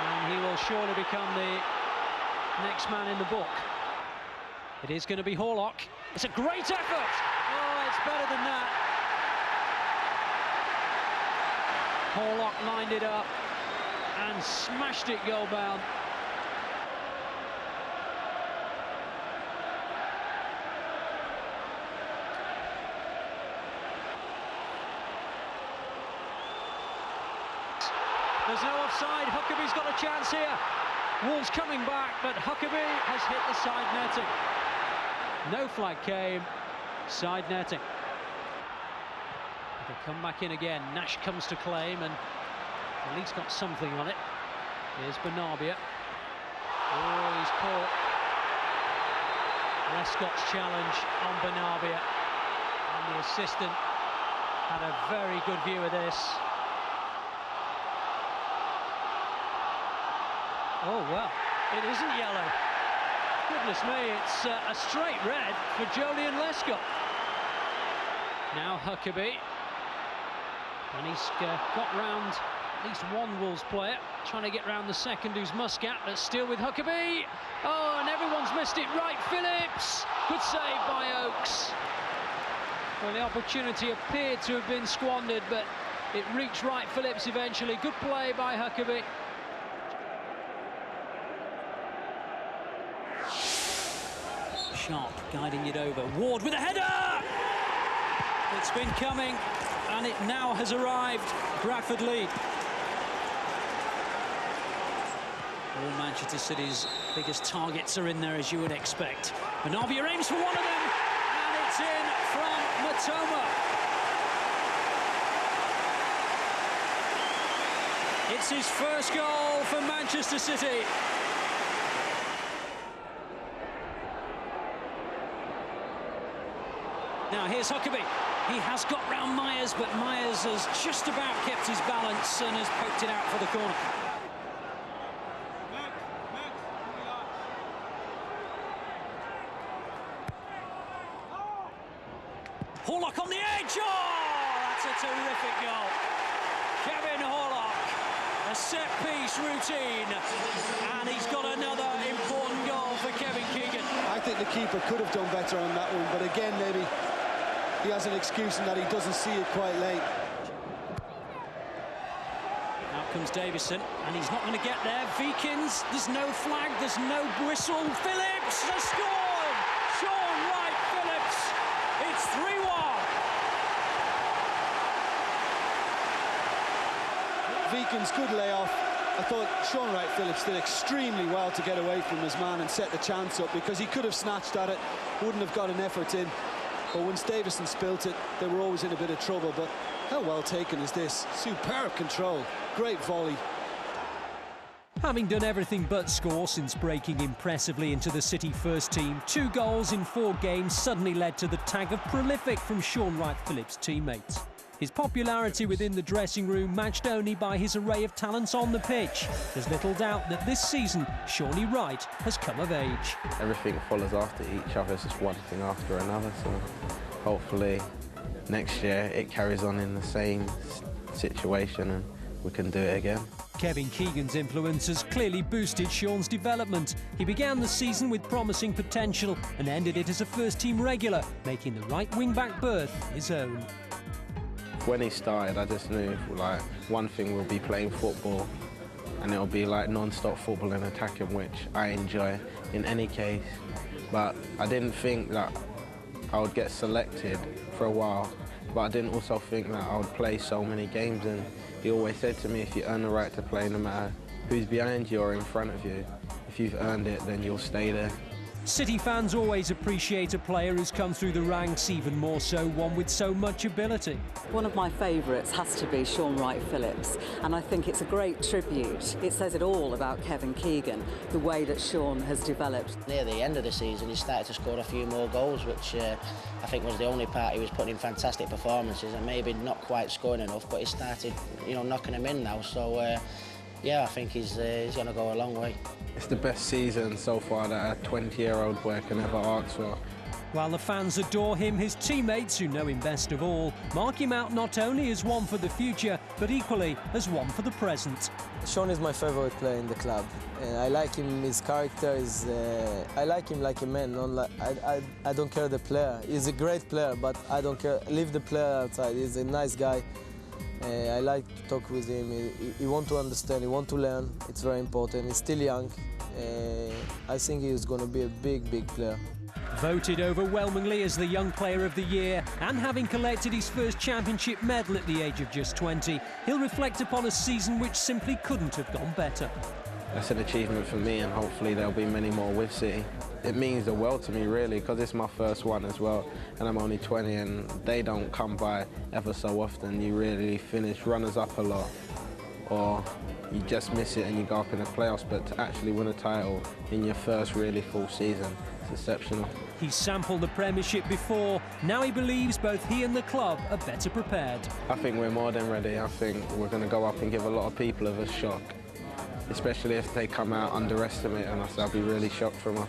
And he will surely become the next man in the book. It is going to be Horlock. It's a great effort! Oh, it's better than that. Horlock lined it up and smashed it goal-bound. There's no offside. Huckerby's got a chance here. Wolves coming back, but Huckerby has hit the side netting. No flag came. Side netting. They'll come back in again. Nash comes to claim, and at least got something on it. Here's Bernabia. Oh, he's caught. Lescott's challenge on Bernabia. And the assistant had a very good view of this. Oh, well, it isn't yellow. Goodness me, it's a straight red for Joleon Lescott. Now Huckerby. And he's got round at least one Wolves player, trying to get round the second, who's Muscat, but still with Huckerby. Oh, and everyone's missed it. Wright Phillips. Good save by Oakes. Well, the opportunity appeared to have been squandered, but it reached Wright Phillips eventually. Good play by Huckerby. Sharp guiding it over. Ward with a header! It's been coming, and it now has arrived. Bradford lead. All Manchester City's biggest targets are in there, as you would expect. Bernabia aims for one of them, and it's in from Matoma. It's his first goal for Manchester City. Now here's Huckerby. He has got round Myers, but Myers has just about kept his balance and has poked it out for the corner. Horlock on the edge. Oh, that's a terrific goal. Kevin Horlock, a set-piece routine, and he's got another important goal for Kevin Keegan. I think the keeper could have done better on that one, but again, maybe he has an excuse in that he doesn't see it quite late. Out comes Davison, and he's not going to get there. Vikins, there's no flag, there's no whistle. Phillips has scored! Sean Wright Phillips, it's 3-1. Vikins, good layoff. I thought Sean Wright Phillips did extremely well to get away from his man and set the chance up, because he could have snatched at it, wouldn't have got an effort in. But once Davison spilt it, they were always in a bit of trouble. But how well taken is this? Superb control, great volley. Having done everything but score since breaking impressively into the City first team, 2 goals in 4 games suddenly led to the tag of prolific from Sean Wright Phillips' teammates. His popularity within the dressing room matched only by his array of talents on the pitch. There's little doubt that this season, Shawnee Wright has come of age. Everything follows after each other, it's just one thing after another, so hopefully next year it carries on in the same situation and we can do it again. Kevin Keegan's influence has clearly boosted Sean's development. He began the season with promising potential and ended it as a first-team regular, making the right wing-back berth his own. When he started, I just knew, like, one thing will be playing football, and it'll be like non-stop football and attacking, which I enjoy in any case. But I didn't think that I would get selected for a while, but I didn't also think that I would play so many games. And he always said to me, if you earn the right to play, no matter who's behind you or in front of you, if you've earned it, then you'll stay there. City fans always appreciate a player who's come through the ranks, even more so one with so much ability. One of my favourites has to be Shaun Wright-Phillips, and I think it's a great tribute. It says it all about Kevin Keegan, the way that Shaun has developed. Near the end of the season, he started to score a few more goals, which I think was the only part he was putting in fantastic performances, and maybe not quite scoring enough, but he started, knocking them in now. So, yeah, I think he's going to go a long way. It's the best season so far that a 20-year-old boy can ever ask for. While the fans adore him, his teammates, who know him best of all, mark him out not only as one for the future, but equally as one for the present. Shaun is my favourite player in the club. I like him, his character is... I like him like a man. I don't care the player. He's a great player, but I don't care. Leave the player outside. He's a nice guy. I like to talk with him. He wants to understand, he wants to learn. It's very important. He's still young. I think he's going to be a big, big player. Voted overwhelmingly as the Young Player of the Year, and having collected his first championship medal at the age of just 20, he'll reflect upon a season which simply couldn't have gone better. That's an achievement for me, and hopefully there'll be many more with City. It means the world to me, really, because it's my first one as well, and I'm only 20, and they don't come by ever so often. You really finish runners-up a lot, or you just miss it and you go up in the playoffs, but to actually win a title in your first really full season, it's exceptional. He's sampled the Premiership before. Now he believes both he and the club are better prepared. I think we're more than ready. I think we're going to go up and give a lot of people a shock, especially if they come out underestimating us. They'll be really shocked from us.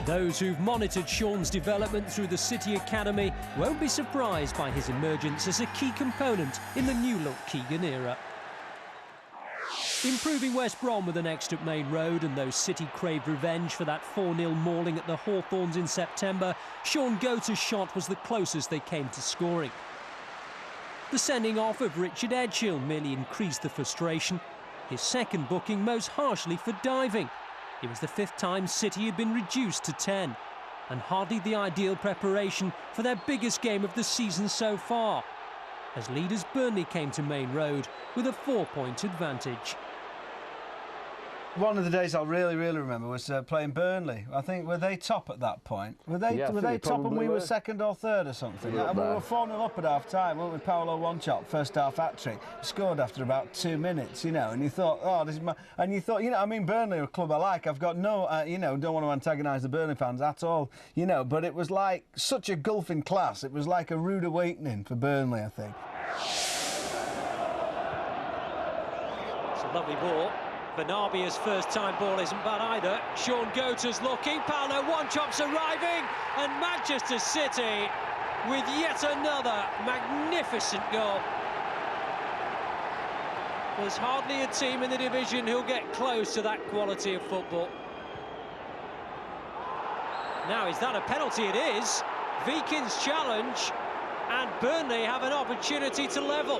Those who've monitored Shaun's development through the City Academy won't be surprised by his emergence as a key component in the new-look Keegan era. Improving West Brom with the next at Main Road, and though City craved revenge for that 4-0 mauling at the Hawthorns in September, Shaun Goater's shot was the closest they came to scoring. The sending off of Richard Edghill merely increased the frustration. His second booking most harshly for diving. It was the 5th time City had been reduced to 10, and hardly the ideal preparation for their biggest game of the season so far, as leaders Burnley came to Main Road with a 4-point advantage. One of the days I'll really remember was playing Burnley. I think, were they top at that point? Were they top and we were second or third or something? We were 4-0 up at half-time, weren't we? Paolo Wanchope, first half hat-trick. Scored after about 2 minutes, and you thought, oh, this is my... And you thought, Burnley are a club I like. I've got no, don't want to antagonise the Burnley fans at all, but it was like such a gulf in class. It was like a rude awakening for Burnley, I think. It's a lovely ball. Benabia's first-time ball isn't bad either. Shaun Goater's looking, Paolo Wanchope's arriving, and Manchester City with yet another magnificent goal. There's hardly a team in the division who'll get close to that quality of football. Now, is that a penalty? It is. Vikin's challenge, and Burnley have an opportunity to level.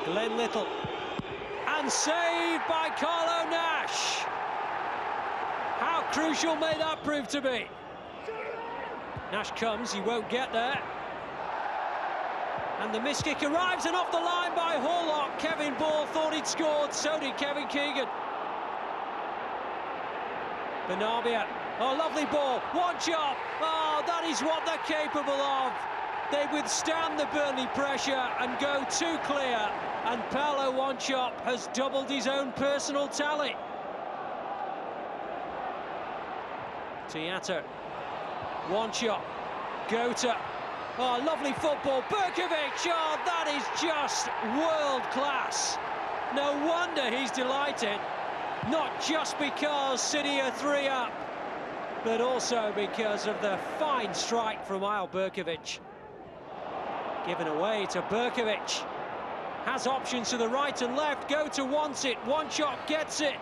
Glenn Little. And saved by Carlo Nash. How crucial may that prove to be? Nash comes, he won't get there. And the miss kick arrives, and off the line by Horlock. Kevin Ball thought he'd scored, so did Kevin Keegan. Benabia, oh, lovely ball, Wanchope. Oh, that is what they're capable of. They withstand the Burnley pressure and go too clear, and Paolo Wanchope has doubled his own personal tally. Tiata, Wanchope, Goater, oh, lovely football, Berkovic, oh, that is just world class. No wonder he's delighted, not just because City are 3 up, but also because of the fine strike from Al Berkovic. Given away to Berkovic. Has options to the right and left. Goater wants it. Wanchope gets it.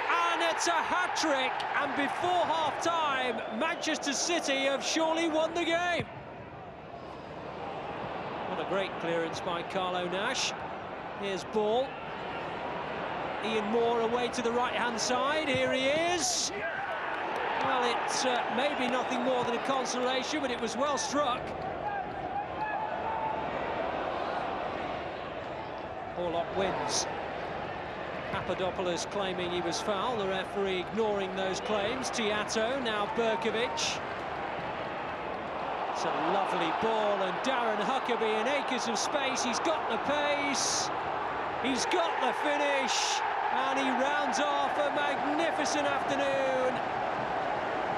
And it's a hat-trick. And before half-time, Manchester City have surely won the game. What a great clearance by Carlo Nash. Here's Ball. Ian Moore away to the right-hand side. Here he is. Well, it's maybe nothing more than a consolation, but it was well struck. Horlock wins. Papadopoulos claiming he was foul, the referee ignoring those claims. Tiato, now Berkovic. It's a lovely ball, and Darren Huckabee in acres of space. He's got the pace, he's got the finish, and he rounds off a magnificent afternoon.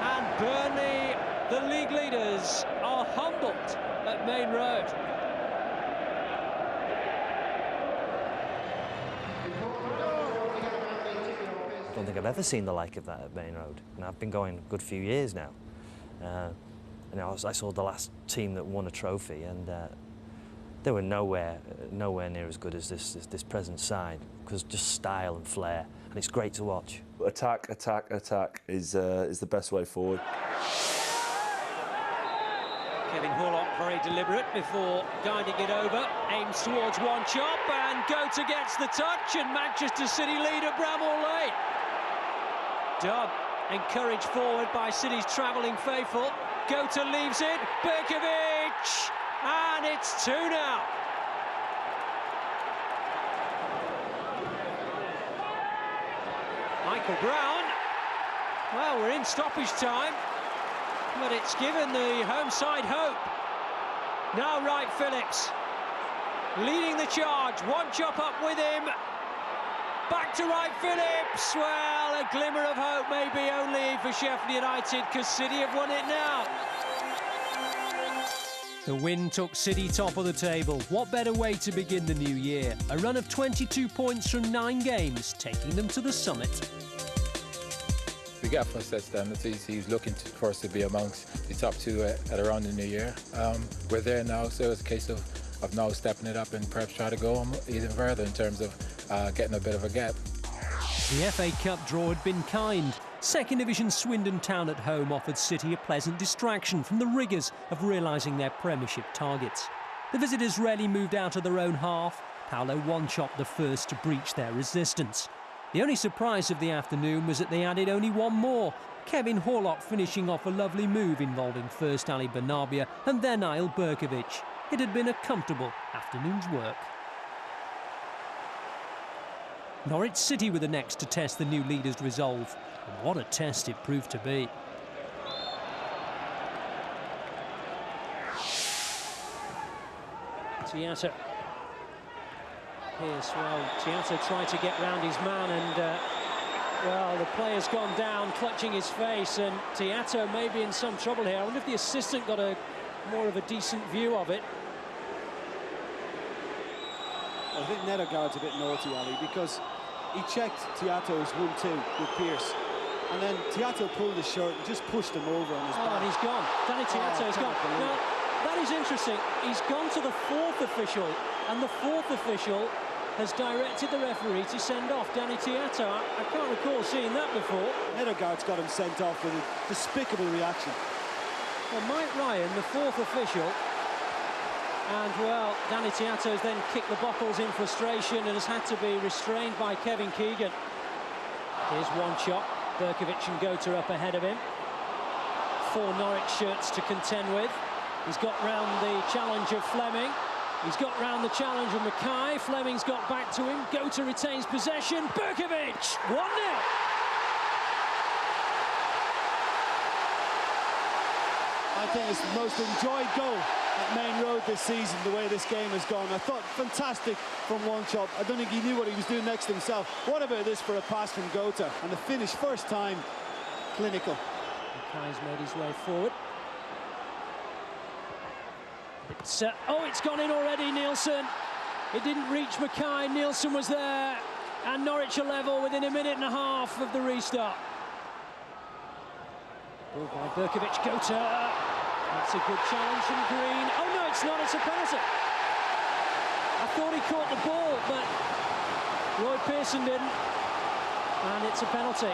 And Burnley, the league leaders, are humbled at Main Road. I don't think I've ever seen the like of that at Main Road, and I've been going a good few years now. I saw the last team that won a trophy, and they were nowhere near as good as this present side, because just style and flair, and it's great to watch. Attack, attack, attack is the best way forward. Kevin Horlock very deliberate before guiding it over, aims towards one chop, and Gota gets the touch, and Manchester City lead at Bramall Lane. Doug encouraged forward by City's travelling faithful. Gota leaves it, Berkovic, and it's 2 now. Michael Brown, well, we're in stoppage time, but it's given the home side hope. Now Wright Phillips leading the charge, one chop up with him. Back to Wright Phillips. Well, a glimmer of hope maybe only for Sheffield United, because City have won it now. The win took City top of the table. What better way to begin the new year? A run of 22 points from 9 games, taking them to the summit. We got first set standards. He's looking for us to be amongst the top 2 at around the new year. We're there now, so it's a case of now stepping it up and perhaps try to go even further in terms of getting a bit of a gap. The FA Cup draw had been kind. Second Division Swindon Town at home offered City a pleasant distraction from the rigours of realising their Premiership targets. The visitors rarely moved out of their own half. Paulo Wanchope the first to breach their resistance. The only surprise of the afternoon was that they added only one more. Kevin Horlock finishing off a lovely move involving first Ali Benarbia and then Ail Berkovic. It had been a comfortable afternoon's work. Norwich City were the next to test the new leaders' resolve. And what a test it proved to be. Tiato. Pierce, well, Tiato tried to get round his man, and well, the player's gone down, clutching his face, and Tiato may be in some trouble here. I wonder if the assistant got more of a decent view of it. I think Nedergaard's a bit naughty, Ali, because he checked Tiato's 1-2 with Pierce, and then Tiato pulled his shirt and just pushed him over on his back. And he's gone. Danny Tiato's gone. Now, that is interesting. He's gone to the 4th official, and the 4th official has directed the referee to send off Danny Tiato. I can't recall seeing that before. Nedergaard's got him sent off with a despicable reaction. Well, Mike Ryan, the 4th official, and, well, Danny Tiato's then kicked the bottles in frustration and has had to be restrained by Kevin Keegan. Here's one shot. Berkovic and Gota up ahead of him. 4 Norwich shirts to contend with. He's got round the challenge of Fleming. He's got round the challenge of Mackay. Fleming's got back to him. Gota retains possession. Berkovic, 1-0. I think it's the most enjoyed goal at Main Road this season, the way this game has gone. I thought fantastic from Wanchope. I don't think he knew what he was doing next to himself. What about this for a pass from Gota? And the finish, first time, clinical. Mackay's made his way forward. It's gone in already, Nielsen. It didn't reach Mackay. Nielsen was there. And Norwich are level within a minute and a half of the restart. Ball by Berkovic, Gota. That's a good challenge from Green. Oh no, it's not, it's a penalty. I thought he caught the ball, but Roy Pearson didn't. And it's a penalty.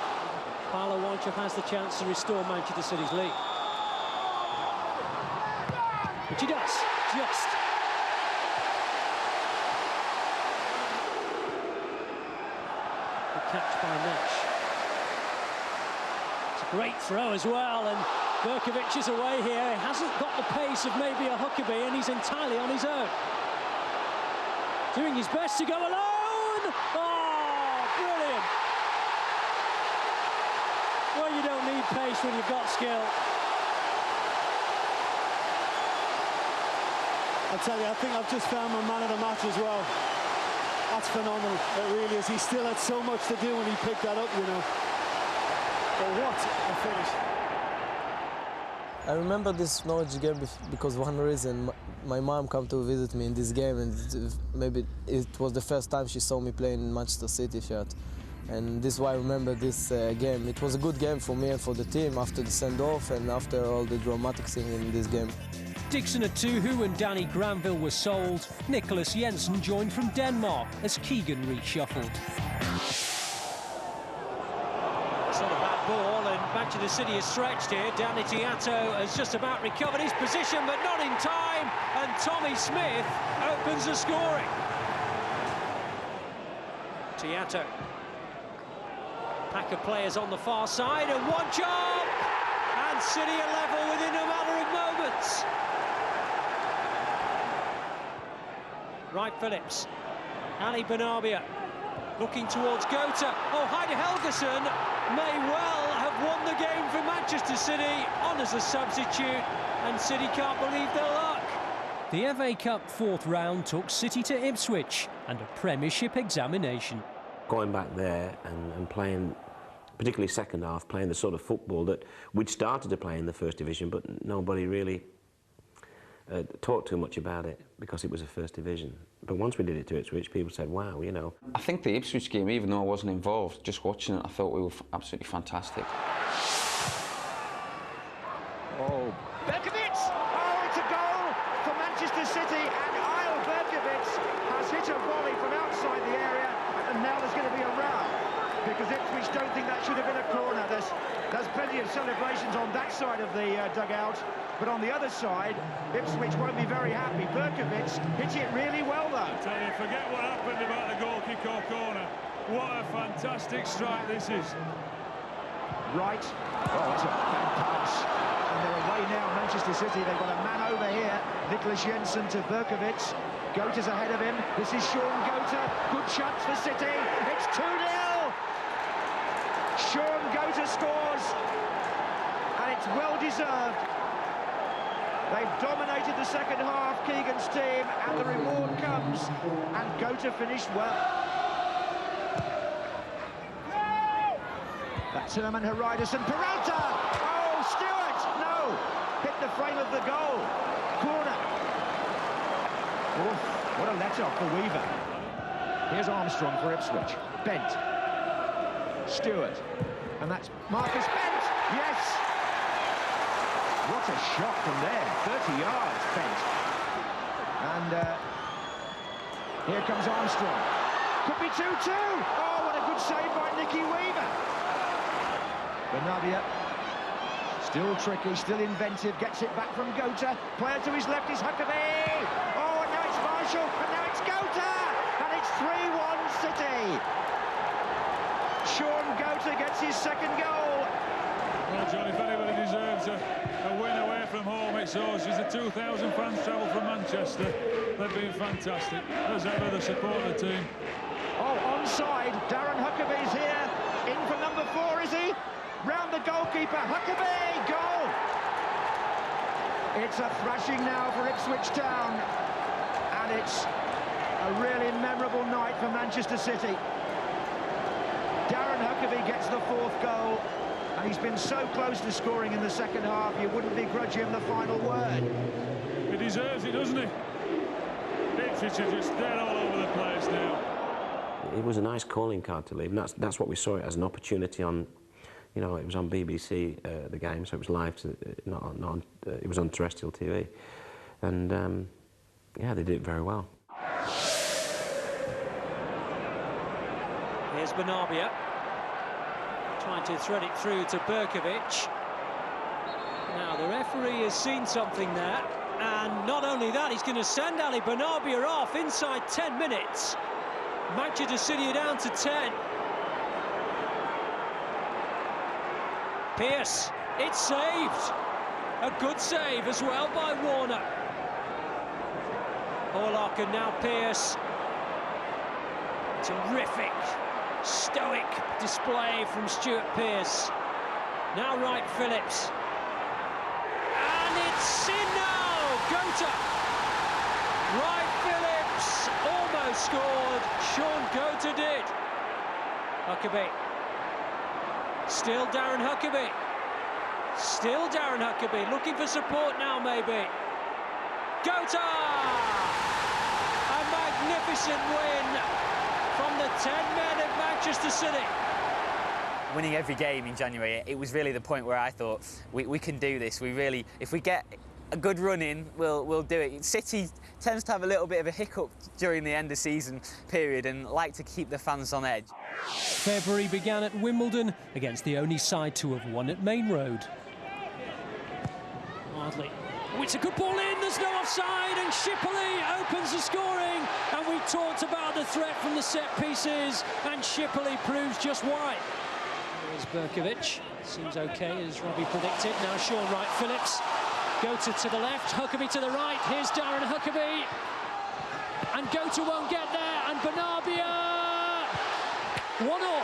Paulo Wanchope has the chance to restore Manchester City's lead. Which he does, just. Good catch by Nash. It's a great throw as well, and Berkovic is away here. He hasn't got the pace of maybe a Huckabee, and he's entirely on his own. Doing his best to go alone. Oh, brilliant. pace when you've got skill. I tell you, I think I've just found my man of the match as well. That's phenomenal, it really is. He still had so much to do when he picked that up, you know. But what a finish. I remember this Norwich game because one reason, my mom came to visit me in this game, and maybe it was the first time she saw me playing in Manchester City shirt. And this is why I remember this game. It was a good game for me and for the team after the send-off and after all the dramatic thing in this game. Dixon Atuhu and Danny Granville were sold. Nicholas Jensen joined from Denmark as Keegan reshuffled. It's not a bad ball, and Manchester City is stretched here. Danny Tiato has just about recovered his position, but not in time, and Tommy Smith opens the scoring. Tiato. Pack of players on the far side, and one job! And City are level within a matter of moments. Wright Phillips, Ali Benarbia looking towards Gota. Oh, Heide Helguson may well have won the game for Manchester City on as a substitute, and City can't believe their luck. The FA Cup fourth round took City to Ipswich and a Premiership examination. Going back there and playing, particularly second half, playing the sort of football that we'd started to play in the First Division, but nobody really talked too much about it because it was a First Division. But once we did it to Ipswich, people said, wow, you know. I think the Ipswich game, even though I wasn't involved, just watching it, I thought we were absolutely fantastic. Oh, Berkovic! Oh, it's a goal for Manchester City, and Isle Berkovic has hit a volley from outside the area, and now there's going to be a row, because Ipswich don't think that should have been a corner. There's plenty of celebrations on that side of the dugout, but on the other side, Ipswich won't be very happy. Berkovic hit it really well, though. I tell you, forget what happened about the goal kick or corner. What a fantastic strike this is. Right. Oh, it's a bad pass. And they're away now, Manchester City. They've got a man over here. Nicholas Jensen to Berkovic. Gota's ahead of him. This is Sean Gota. Good chance for City. It's 2-0. Sean Gota scores. And it's well deserved. They've dominated the second half, Keegan's team, and the reward comes. And Gota finished well. That's Herman Hreidarsson. Peralta! Oh, Stewart! No! Hit the frame of the goal. Corner. Oof, what a let-off for Weaver. Here's Armstrong for Ipswich. Bent. Stewart. And that's Marcus Bent! Yes! What a shot from there. 30 yards, Bent. And here comes Armstrong. Could be 2-2. Oh, what a good save by Nicky Weaver. Benarbia, still tricky, still inventive, gets it back from Gota. Player to his left is Huckabee. Oh, and now it's Marshall, and now it's Gota! And it's 3-1 City. Sean Gota gets his second goal. Well, John, if anybody deserves a win away from home, it's ours. As the 2,000 fans travel from Manchester, they've been fantastic. As ever, the support of the team. Oh, onside, Darren Huckabee's here. In for number 4, is he? Round the goalkeeper, Huckabee, goal! It's a thrashing now for Ipswich Town, and it's a really memorable night for Manchester City. Darren Huckabee gets the 4th goal, and he's been so close to scoring in the second half, you wouldn't begrudge him the final word. He deserves it, doesn't he? Ipswich are just dead all over the place now. It was a nice calling card to leave, and that's what we saw it as, an opportunity on. You know, it was on BBC, the game, so it was live, it was on terrestrial TV. And, yeah, they did it very well. Here's Benarbia, trying to thread it through to Berkovic. Now, the referee has seen something there, and not only that, he's going to send Ali Benarbia off inside 10 minutes. Manchester City are down to 10. Pearce, it's saved. A good save as well by Warner. Horlock and now Pearce. Terrific, stoic display from Stuart Pearce. Now Wright Phillips. And it's in now! Gota! Wright Phillips almost scored. Sean Gota did. Huckabee. Still Darren Huckabee. Still Darren Huckabee. Looking for support now, maybe. Gota! A magnificent win from the 10 men of Manchester City. Winning every game in January, it was really the point where I thought we can do this. We really, if we get a good run in, we'll do it. City tends to have a little bit of a hiccup during the end of season period and like to keep the fans on edge. February began at Wimbledon against the only side to have won at Main Road. Hardly. Oh, it's a good ball in, there's no offside, and Schipperle opens the scoring. And we talked about the threat from the set pieces, and Schipperle proves just why. Here's Berkovic. Seems okay, as Robbie predicted. Now Sean Wright Phillips. Gota to the left, Huckabee to the right. Here's Darren Huckabee. And Gota won't get there, and Bernabia. 1-1.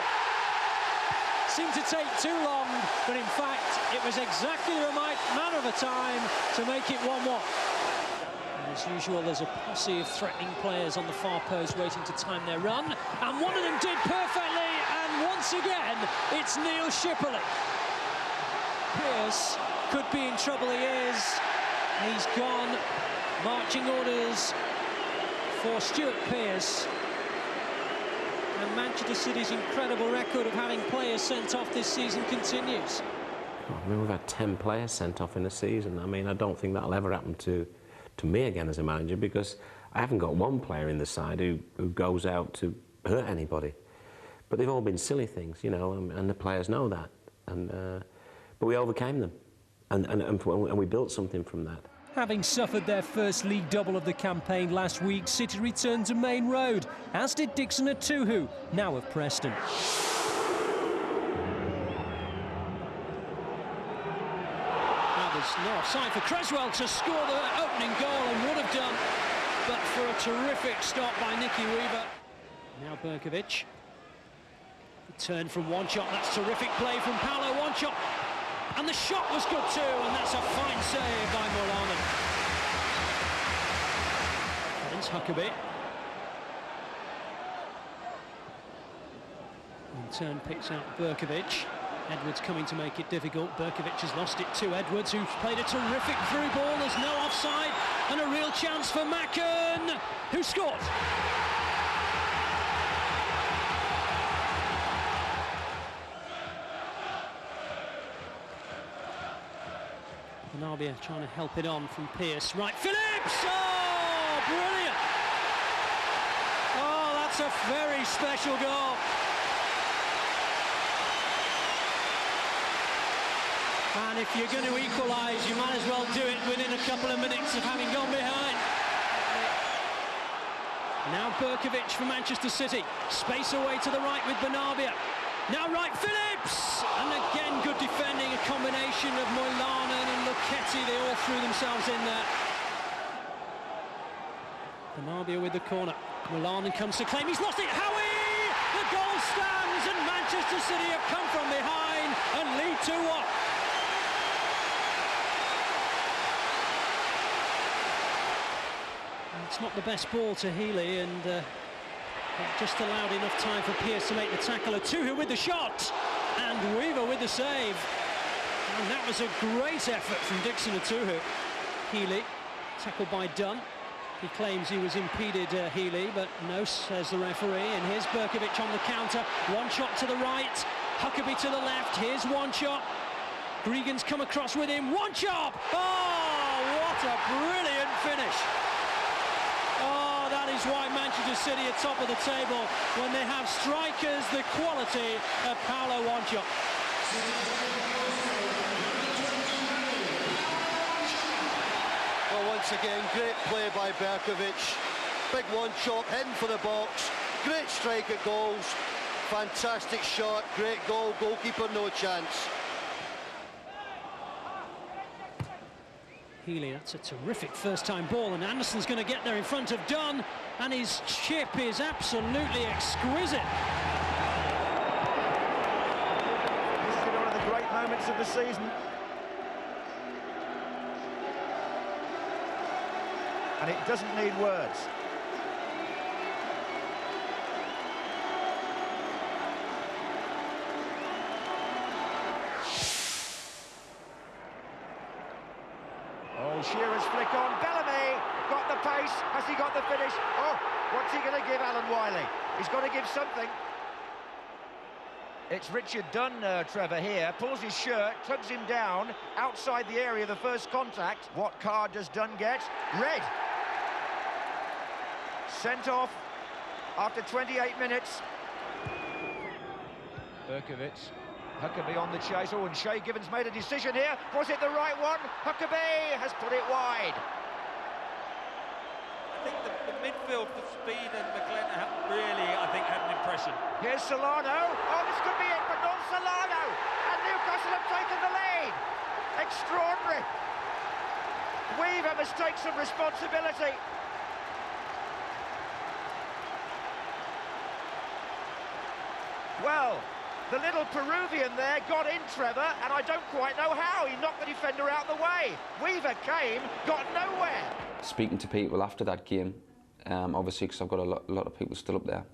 Seemed to take too long, but in fact, it was exactly the right matter of a time to make it 1-1. As usual, there's a posse of threatening players on the far post waiting to time their run, and one of them did perfectly, and once again, it's Neil Schipperle. Pearce could be in trouble, he is. He's gone. Marching orders for Stuart Pearce. And Manchester City's incredible record of having players sent off this season continues. I mean, we've had 10 players sent off in a season. I mean, I don't think that'll ever happen to me again as a manager, because I haven't got one player in the side who goes out to hurt anybody. But they've all been silly things, you know, and the players know that. But we overcame them, and we built something from that. Having suffered their first league double of the campaign last week, City returned to Main Road, as did Dixon Atuhu, now of Preston. No offside for Creswell to score the opening goal, and would have done, but for a terrific stop by Nicky Weaver. Now Berkovic. Turn from Wanchop, that's terrific play from Paolo Wanchop. And the shot was good too, and that's a fine save by Moulanen. Hence Huckabee. In turn picks out Berkovic. Edwards coming to make it difficult. Berkovic has lost it to Edwards, who's played a terrific through ball. There's no offside, and a real chance for Macken, who scored. Bernabia trying to help it on from Pearce. Right, Phillips! Oh, brilliant! Oh, that's a very special goal. And if you're going to equalise, you might as well do it within a couple of minutes of having gone behind. Now Berkovic for Manchester City. Space away to the right with Bernabia. Now Wright Phillips! And again, good defending, a combination of Moulanen and Luchetti. They all threw themselves in there. Bernabia with the corner. Moulanen comes to claim, he's lost it. Howie! The goal stands, and Manchester City have come from behind and lead 2-1. It's not the best ball to Healy, and just allowed enough time for Pearce to make the tackle. Atuhu with the shot, and Weaver with the save. And that was a great effort from Dixon Atuhu. Healy, tackled by Dunn. He claims he was impeded, Healy, but no, says the referee. And here's Berkovic on the counter. One shot to the right, Huckabee to the left. Here's one shot. Gregan's come across with him. One shot! Oh, what a brilliant finish. Oh, that is why Manchester City are top of the table, when they have strikers the quality of Paolo Wanchop. Well, once again, great play by Berkovic. Big one-shot, heading for the box. Great strike at goals. Fantastic shot, great goal. Goalkeeper, no chance. Healy, that's a terrific first-time ball, and Anderson's going to get there in front of Dunn, and his chip is absolutely exquisite. This is one of the great moments of the season. And it doesn't need words. Oh, Shearer's flick on. Bellamy got the pace. Has he got the finish? Oh, what's he going to give Alan Wiley? He's got to give something. It's Richard Dunn, Trevor, here. Pulls his shirt, tugs him down outside the area of the first contact. What card does Dunn get? Red. Sent off after 28 minutes. Berkovic. Huckabee on the chase. Oh, and Shay Gibbons made a decision here. Was it the right one? Huckabee has put it wide. I think the midfield for speed and McLennan really, I think, had an impression. Here's Solano. Oh, this could be it, but not Solano. And Newcastle have taken the lead. Extraordinary. Weaver must take some responsibility. Well, the little Peruvian there got in, Trevor, and I don't quite know how. He knocked the defender out the way. Weaver came, got nowhere. Speaking to people after that game, obviously because I've got a lot of people still up there,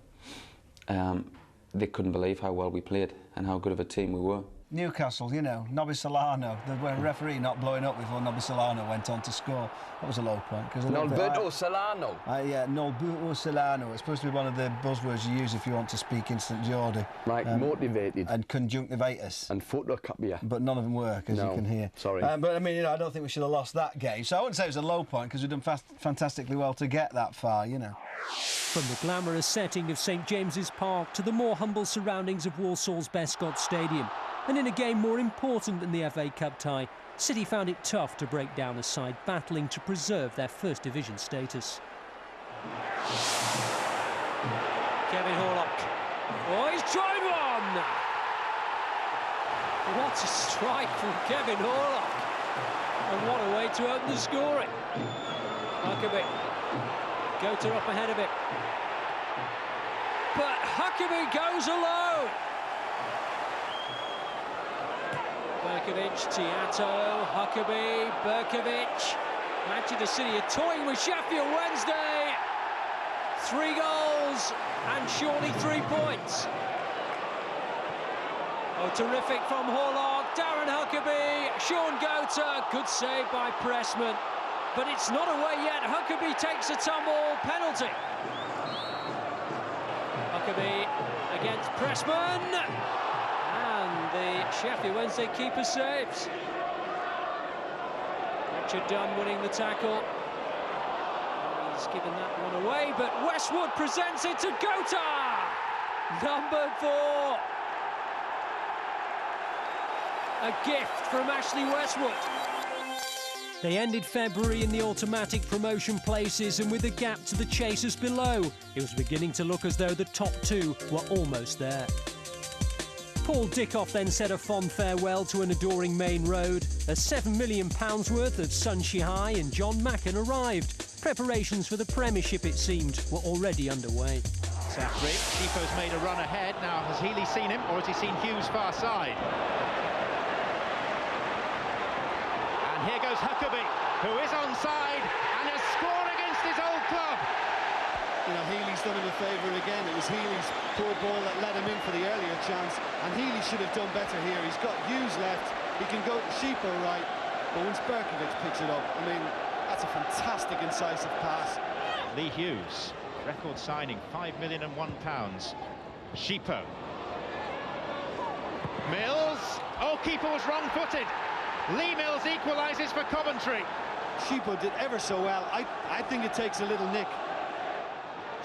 they couldn't believe how well we played and how good of a team we were. Newcastle, you know, Nobby Solano, the referee not blowing up before Nobby Solano went on to score. That was a low point. Norberto Solano. Yeah, Norberto Solano. It's supposed to be one of the buzzwords you use if you want to speak instant Geordie. Like motivated. And conjunctivitis. And photocopia. But none of them work, as you can hear. Sorry. But, I mean, you know, I don't think we should have lost that game. So I wouldn't say it was a low point, because we've done fantastically well to get that far, you know. From the glamorous setting of St James's Park to the more humble surroundings of Walsall's Bescot Stadium, and in a game more important than the FA Cup tie, City found it tough to break down a side battling to preserve their First Division status. Kevin Horlock. Oh, he's tried one! What a strike from Kevin Horlock. And what a way to open the scoring. Huckabee. Gota up ahead of it. But Huckabee goes alone. Berkovic, Tiato, Huckabee, Berkovic. Manchester City are toying with Sheffield Wednesday. 3 goals and surely 3 points. Oh, terrific from Horlock, Darren Huckabee, Sean Gota, good save by Pressman. But it's not away yet. Huckabee takes a tumble penalty. Huckabee against Pressman. And the Sheffield Wednesday keeper saves. Richard Dunn winning the tackle. He's given that one away, but Westwood presents it to Gota. Number 4. A gift from Ashley Westwood. They ended February in the automatic promotion places, and with a gap to the chasers below, it was beginning to look as though the top 2 were almost there. Paul Dickoff then said a fond farewell to an adoring Main Road as £7 million worth of Sun Shihai and John Macken arrived. Preparations for the Premiership, it seemed, were already underway. Southbridge, Chico's made a run ahead. Now, has Healy seen him, or has he seen Hughes far side? And here goes Huckabee, who is onside and has scored against his old club. You know, Healy's done him a favour again. It was Healy's poor ball that led him in for the earlier chance, and Healy should have done better here. He's got Hughes left, he can go Sheepo right, but once Berkovic picks it up, I mean, that's a fantastic incisive pass. Lee Hughes, record signing, £5 million and £1. Sheepo. Mills, oh, keeper was wrong-footed. Lee Mills equalises for Coventry. Sheepo did ever so well. I think it takes a little nick.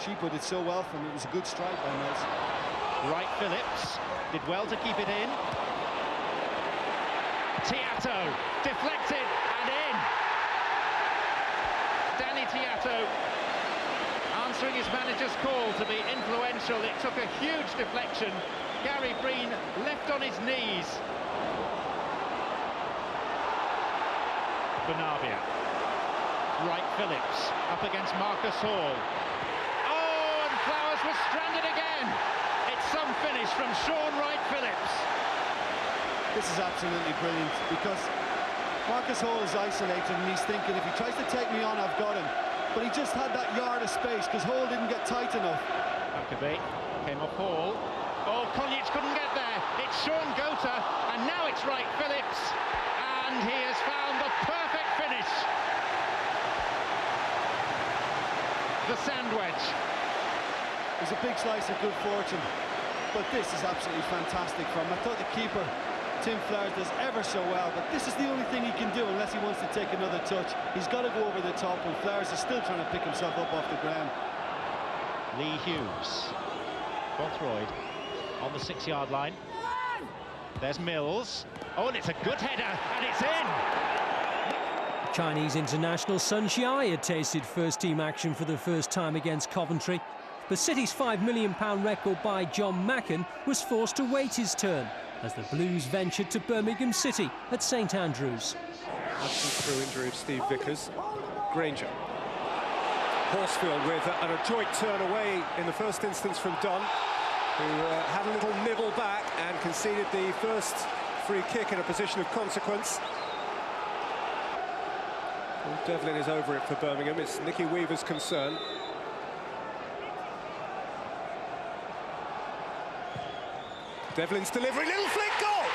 Sheepo did so well from it. It was a good strike by Mills. Wright Phillips did well to keep it in. Tiato deflected and in. Danny Tiato answering his manager's call to be influential. It took a huge deflection. Gary Breen left on his knees. Bonavia. Wright Phillips up against Marcus Hall. Oh, and Flowers was stranded again. It's some finish from Sean Wright Phillips. This is absolutely brilliant because Marcus Hall is isolated and he's thinking, if he tries to take me on, I've got him. But he just had that yard of space because Hall didn't get tight enough. Huckabee came off Hall. Oh, Koljic couldn't get there. It's Sean Gota, and now it's Wright Phillips, and he has found the perfect finish. The sand wedge. It was a big slice of good fortune, but this is absolutely fantastic from him. I thought the keeper, Tim Flowers, does ever so well, but this is the only thing he can do unless he wants to take another touch. He's got to go over the top, and Flowers is still trying to pick himself up off the ground. Lee Hughes. Bothroyd on the 6-yard line. There's Mills. Oh, and it's a good header, and it's in! Chinese international Sun Xiai had tasted first-team action for the first time against Coventry. But City's £5 million record buy John Macken was forced to wait his turn as the Blues ventured to Birmingham City at St Andrews. Absent through injury of Steve Vickers. Granger. Horsfield with an adroit turn away in the first instance from Dunn, who had a little nibble back and conceded the first free kick in a position of consequence. Well, Devlin is over it for Birmingham. It's Nicky Weaver's concern. Devlin's delivery, little flick, goal!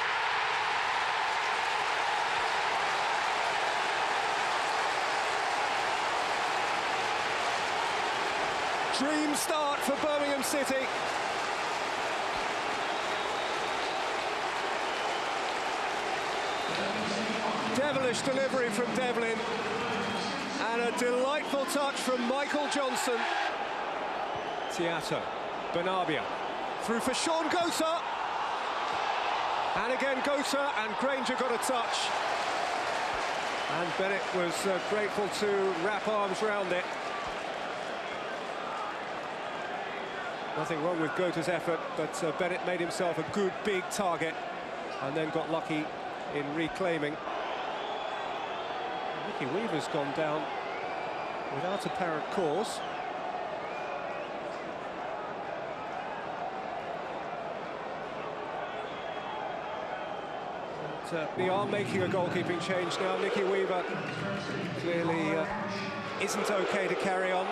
Dream start for Birmingham City. Devilish delivery from Devlin. And a delightful touch from Michael Johnson. Tiato, Bernabia, through for Sean Gota. And again Gota, and Granger got a touch. And Bennett was grateful to wrap arms round it. Nothing wrong with Gota's effort, but Bennett made himself a good big target and then got lucky in reclaiming. Nicky Weaver's gone down without apparent cause. But, they are making a goalkeeping change now. Nicky Weaver clearly isn't okay to carry on,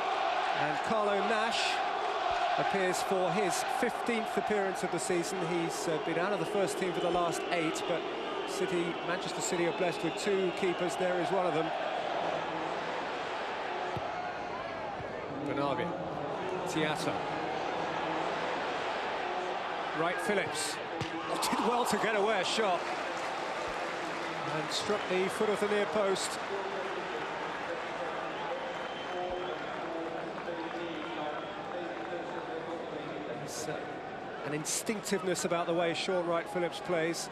and Carlo Nash appears for his 15th appearance of the season. He's been out of the first team for the last 8, but Manchester City are blessed with 2 keepers. There is one of them. Bernabia, Tiato. Wright Phillips did well to get away a shot and struck the foot of the near post. An instinctiveness about the way Sean Wright Phillips plays.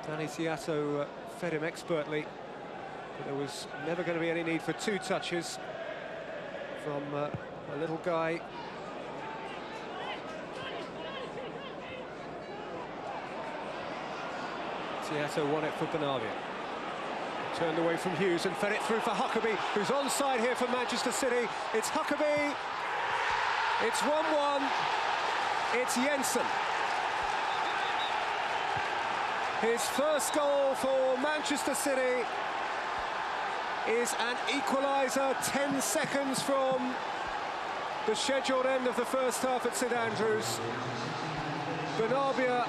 Danny Tiato fed him expertly, but there was never going to be any need for 2 touches from a little guy. Tiato won it for Bernabia. Turned away from Hughes and fed it through for Huckabee, who's onside here for Manchester City. It's Huckabee. It's 1-1. It's Jensen. His first goal for Manchester City is an equaliser 10 seconds from the scheduled end of the first half at St Andrews. Bernabia,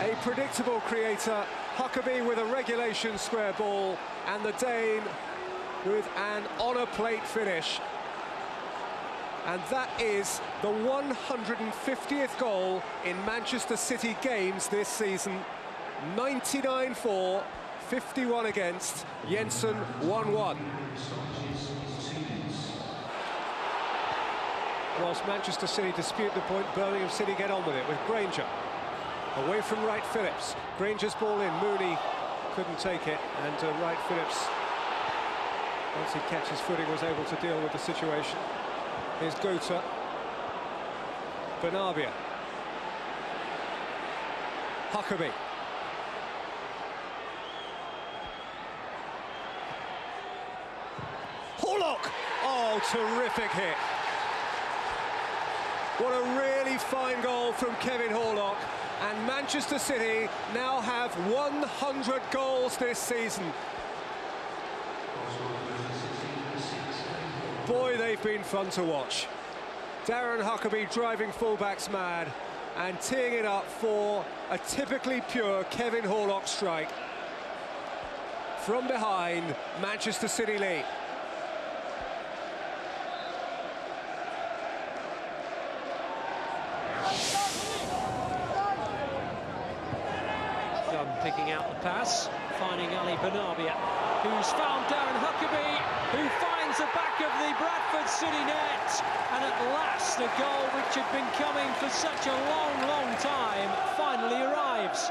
a predictable creator. Huckabee with a regulation square ball, and the Dane with an honour plate finish. And that is the 150th goal in Manchester City games this season. 99 for, 51 against, Jensen 1-1. Whilst Manchester City dispute the point, Birmingham City get on with it with Granger. Away from Wright Phillips. Granger's ball in, Mooney couldn't take it, and Wright Phillips, once he catches his footing, was able to deal with the situation. Here's Gota. Bernabia. Huckabee. Horlock! Oh, terrific hit. What a really fine goal from Kevin Horlock. And Manchester City now have 100 goals this season. Boy, they've been fun to watch. Darren Huckerby driving fullbacks mad and teeing it up for a typically pure Kevin Horlock strike. From behind, Manchester City lead. John picking out the pass, finding Ali Benarbia, who's found Darren Huckerby, who finds the back of the Bradford City net, and at last a goal which had been coming for such a long time finally arrives.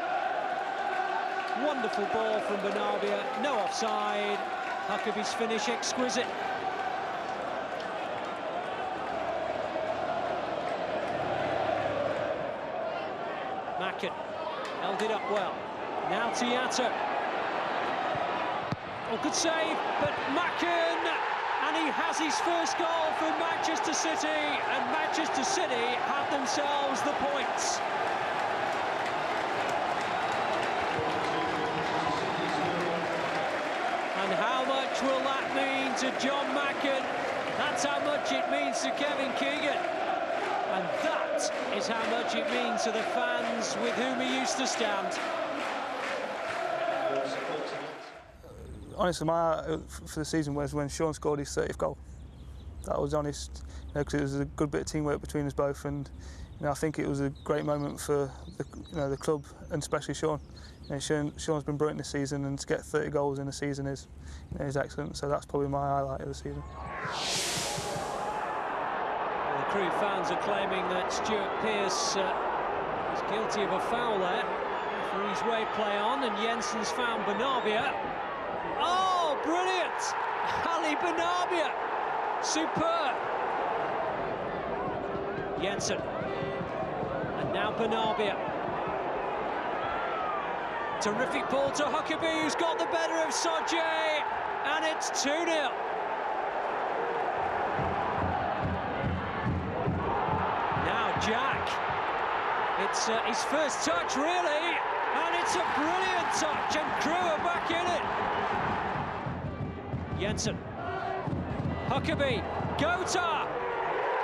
Wonderful ball from Benarbia, no offside. Huckerby's finish exquisite. Macken held it up well. Now Tiata. Oh, good save, but Macken, and he has his first goal for Manchester City, and Manchester City have themselves the points. And how much will that mean to John Macken? That's how much it means to Kevin Keegan. And that is how much it means to the fans with whom he used to stand. Honestly, my heart for the season was when Sean scored his 30th goal. That was honest, because it was a good bit of teamwork between us both, and I think it was a great moment for the club, and especially Sean. Sean's been brilliant this season, and to get 30 goals in a season is excellent. So that's probably my highlight of the season. Well, the Crewe fans are claiming that Stuart Pearce is guilty of a foul there. Referee's wave play on, and Jensen's found Benarbia. Oh, brilliant! Ali Benarbia, superb. Jensen, and now Benarbia. Terrific ball to Huckerby, who's got the better of Soje, and it's 2-0. Now Jack. It's his first touch, really, and it's a brilliant touch, and Crewe are back in it. Jensen. Huckerby. Gota.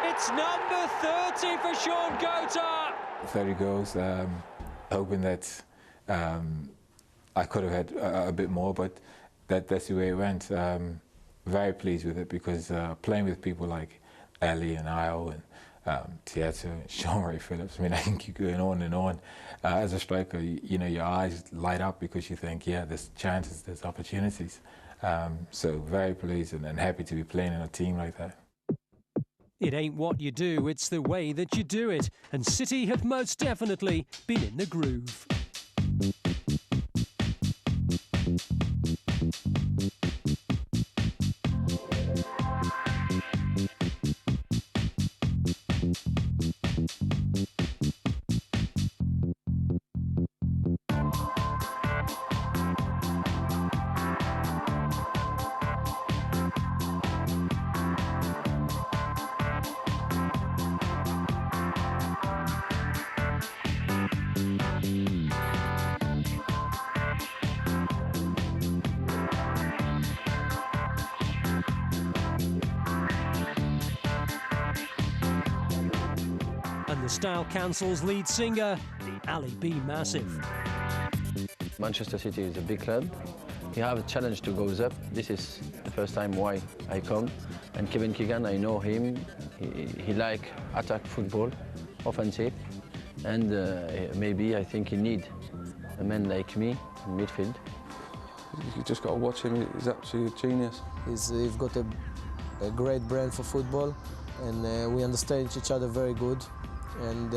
It's number 30 for Sean Gota. 30 goals, hoping that I could have had a bit more, but that's the way it went. Very pleased with it, because playing with people like Ali and Isle and Tiata and Sean Ray Phillips, I mean, I can keep going on and on. As a striker, you know, your eyes light up because you think, yeah, there's chances, there's opportunities. So very pleased and happy to be playing in a team like that. It ain't what you do, it's the way that you do it. And City have most definitely been in the groove. The Style Council's lead singer, the Ali B Massive. Manchester City is a big club. You have a challenge to go up. This is the first time why I come. And Kevin Keegan, I know him. He like attack football, offensive. And maybe I think he need a man like me in midfield. You just got to watch him. He's absolutely a genius. He's got a great brain for football, and we understand each other very good. And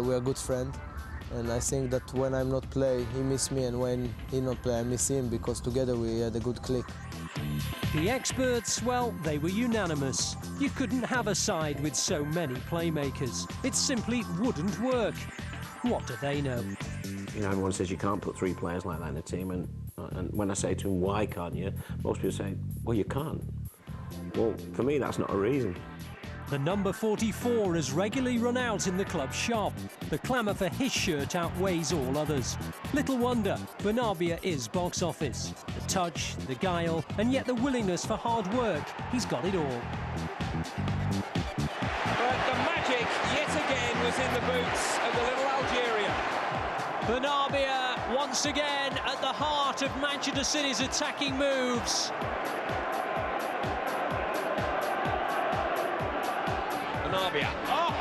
we are good friends, and I think that when I'm not play, he miss me, and when he not play, I miss him, because together we had a good click. The experts, well, they were unanimous. You couldn't have a side with so many playmakers. It simply wouldn't work. What do they know? You know, everyone says you can't put 3 players like that in a team, and when I say to them, why can't you? Most people say, well, you can't. Well, for me, that's not a reason. The number 44 has regularly run out in the club shop. The clamour for his shirt outweighs all others. Little wonder, Bernabia is box office. The touch, the guile, and yet the willingness for hard work. He's got it all. But the magic, yet again, was in the boots of the little Algerian. Bernabia, once again, at the heart of Manchester City's attacking moves. Bernabia. Oh,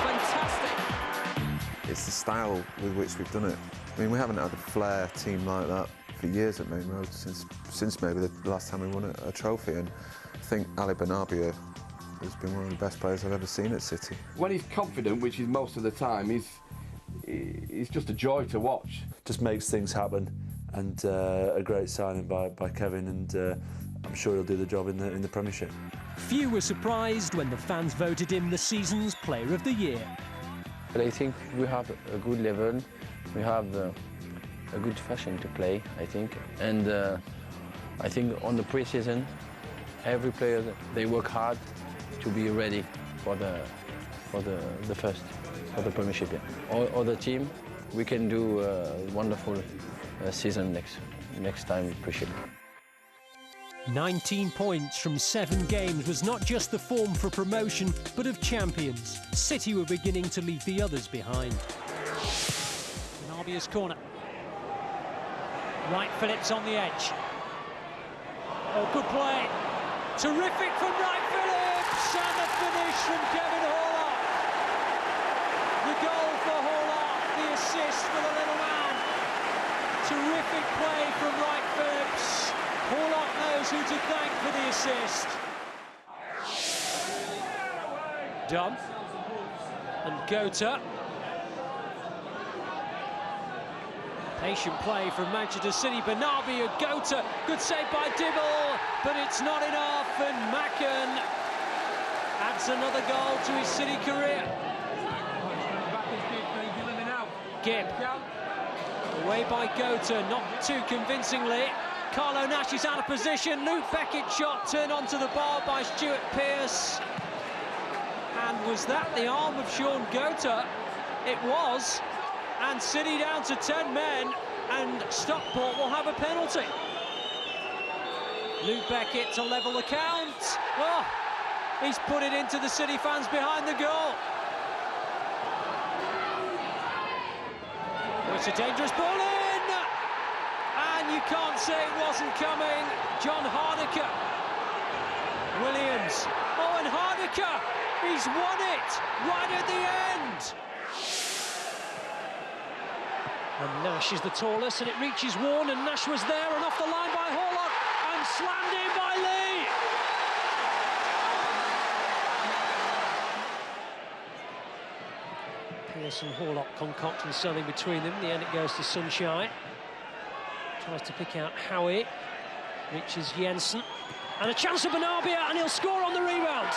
fantastic. It's the style with which we've done it. I mean, we haven't had a flair team like that for years at Main Road, since maybe the last time we won a trophy, and I think Ali Bernabia has been one of the best players I've ever seen at City. When he's confident, which is most of the time, he's just a joy to watch. Just makes things happen, and a great signing by Kevin, and I'm sure he'll do the job in the Premiership. Few were surprised when the fans voted him the season's Player of the Year. But I think we have a good level, we have a good fashion to play, I think. And I think on the pre-season, every player, they work hard to be ready for the Premiership. Yeah. All the team, we can do a wonderful season next time Premiership. 19 points from 7 games was not just the form for promotion, but of champions. City were beginning to leave the others behind. Narbia's corner. Wright Phillips on the edge. Oh, good play. Terrific from Wright Phillips, and the finish from Kevin Horlock. The goal for Horlock, the assist for the little man. Terrific play from Wright Phillips. Horlock knows who to thank for the assist. Dunn and Gota. Patient play from Manchester City. Bernabia, Gota, good save by Dibble, but it's not enough, and Macken adds another goal to his City career. Gibb, away by Gota, not too convincingly. Carlo Nash is out of position. Luke Beckett shot turned onto the bar by Stuart Pearce. And was that the arm of Sean Gota? It was. And City down to 10 men, and Stockport will have a penalty. Luke Beckett to level the count. Oh, he's put it into the City fans behind the goal. It's a dangerous ball in. And you can't say it wasn't coming. John Hardiker. Williams. Oh, and Hardiker, he's won it right at the end. And Nash is the tallest, and it reaches Warne, and Nash was there, and off the line by Horlock, and slammed in by Lee. Pearce and Horlock concocting something between them. In the end, it goes to Sunshine. Tries to pick out Howie, reaches Jensen, and a chance for Bernabia, and he'll score on the rebound.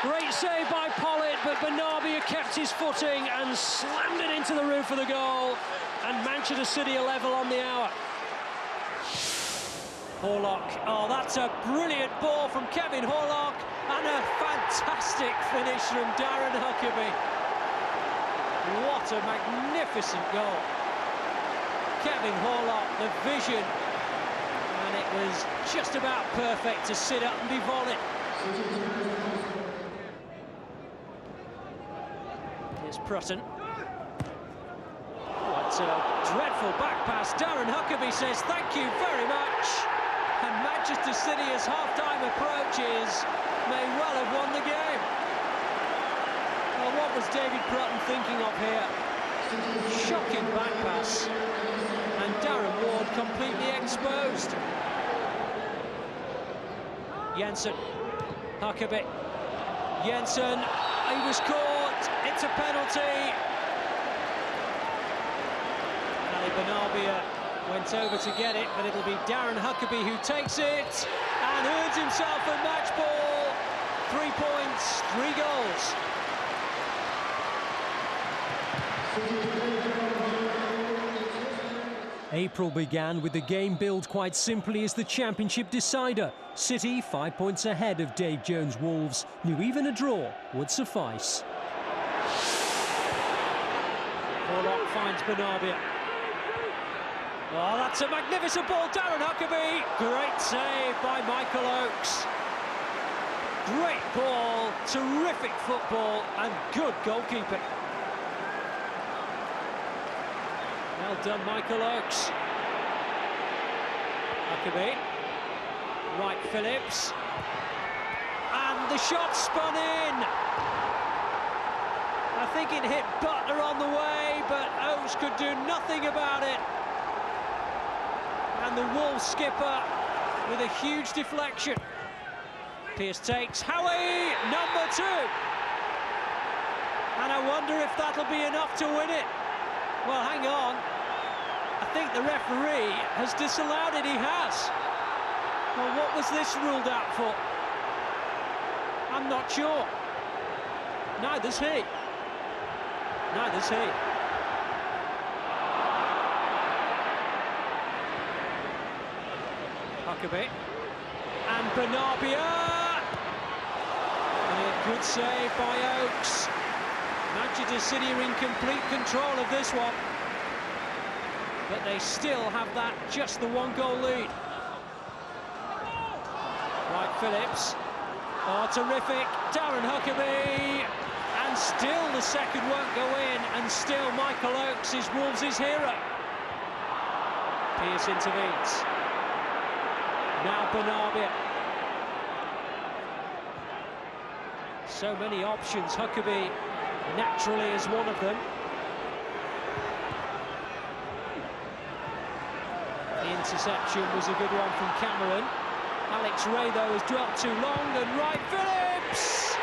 Great save by Pollitt, but Bernabia kept his footing and slammed it into the roof of the goal, and Manchester City are level on the hour. Horlock, oh, that's a brilliant ball from Kevin Horlock, and a fantastic finish from Darren Huckabee. What a magnificent goal. Kevin Horlock, the vision, and it was just about perfect to sit up and be volleyed. Here's Prutton. What a dreadful back pass. Darren Huckabee says thank you very much. And Manchester City, as half-time approaches, may well have won the game. Well, what was David Prutton thinking of here? Shocking back pass. And Darren Ward completely exposed. Jensen, Huckabee. Jensen, he was caught. It's a penalty. Ali Bernabia went over to get it, but it'll be Darren Huckabee who takes it and earns himself a match ball. 3 points, 3 goals. April began with the game billed quite simply as the championship decider. City, 5 points ahead of Dave Jones' Wolves, knew even a draw would suffice. Warlock finds Bernabia. Oh, that's a magnificent ball, Darren Huckabee. Great save by Michael Oakes. Great ball, terrific football, and good goalkeeping. Well done, Michael Oakes. Huckabee. Wright Phillips. And the shot spun in. I think it hit Butler on the way, but Oakes could do nothing about it. And the Wolves skipper with a huge deflection. Pearce takes Howie, number 2. And I wonder if that'll be enough to win it. Well, hang on. I think the referee has disallowed it. He has. Well, what was this ruled out for? I'm not sure. Neither's he. Neither's he. Huckabee. And Bernabia. And a good save by Oakes. Manchester City are in complete control of this one. But they still have that, just the 1-goal lead. Wright Phillips. Oh, terrific. Darren Huckabee. And still the second won't go in, and still Michael Oakes is Wolves' hero. Pearce intervenes. Now Bernabia. So many options. Huckabee naturally is one of them. The interception was a good one from Cameron. Alex Ray, though, has dwelt too long, and Wright Phillips!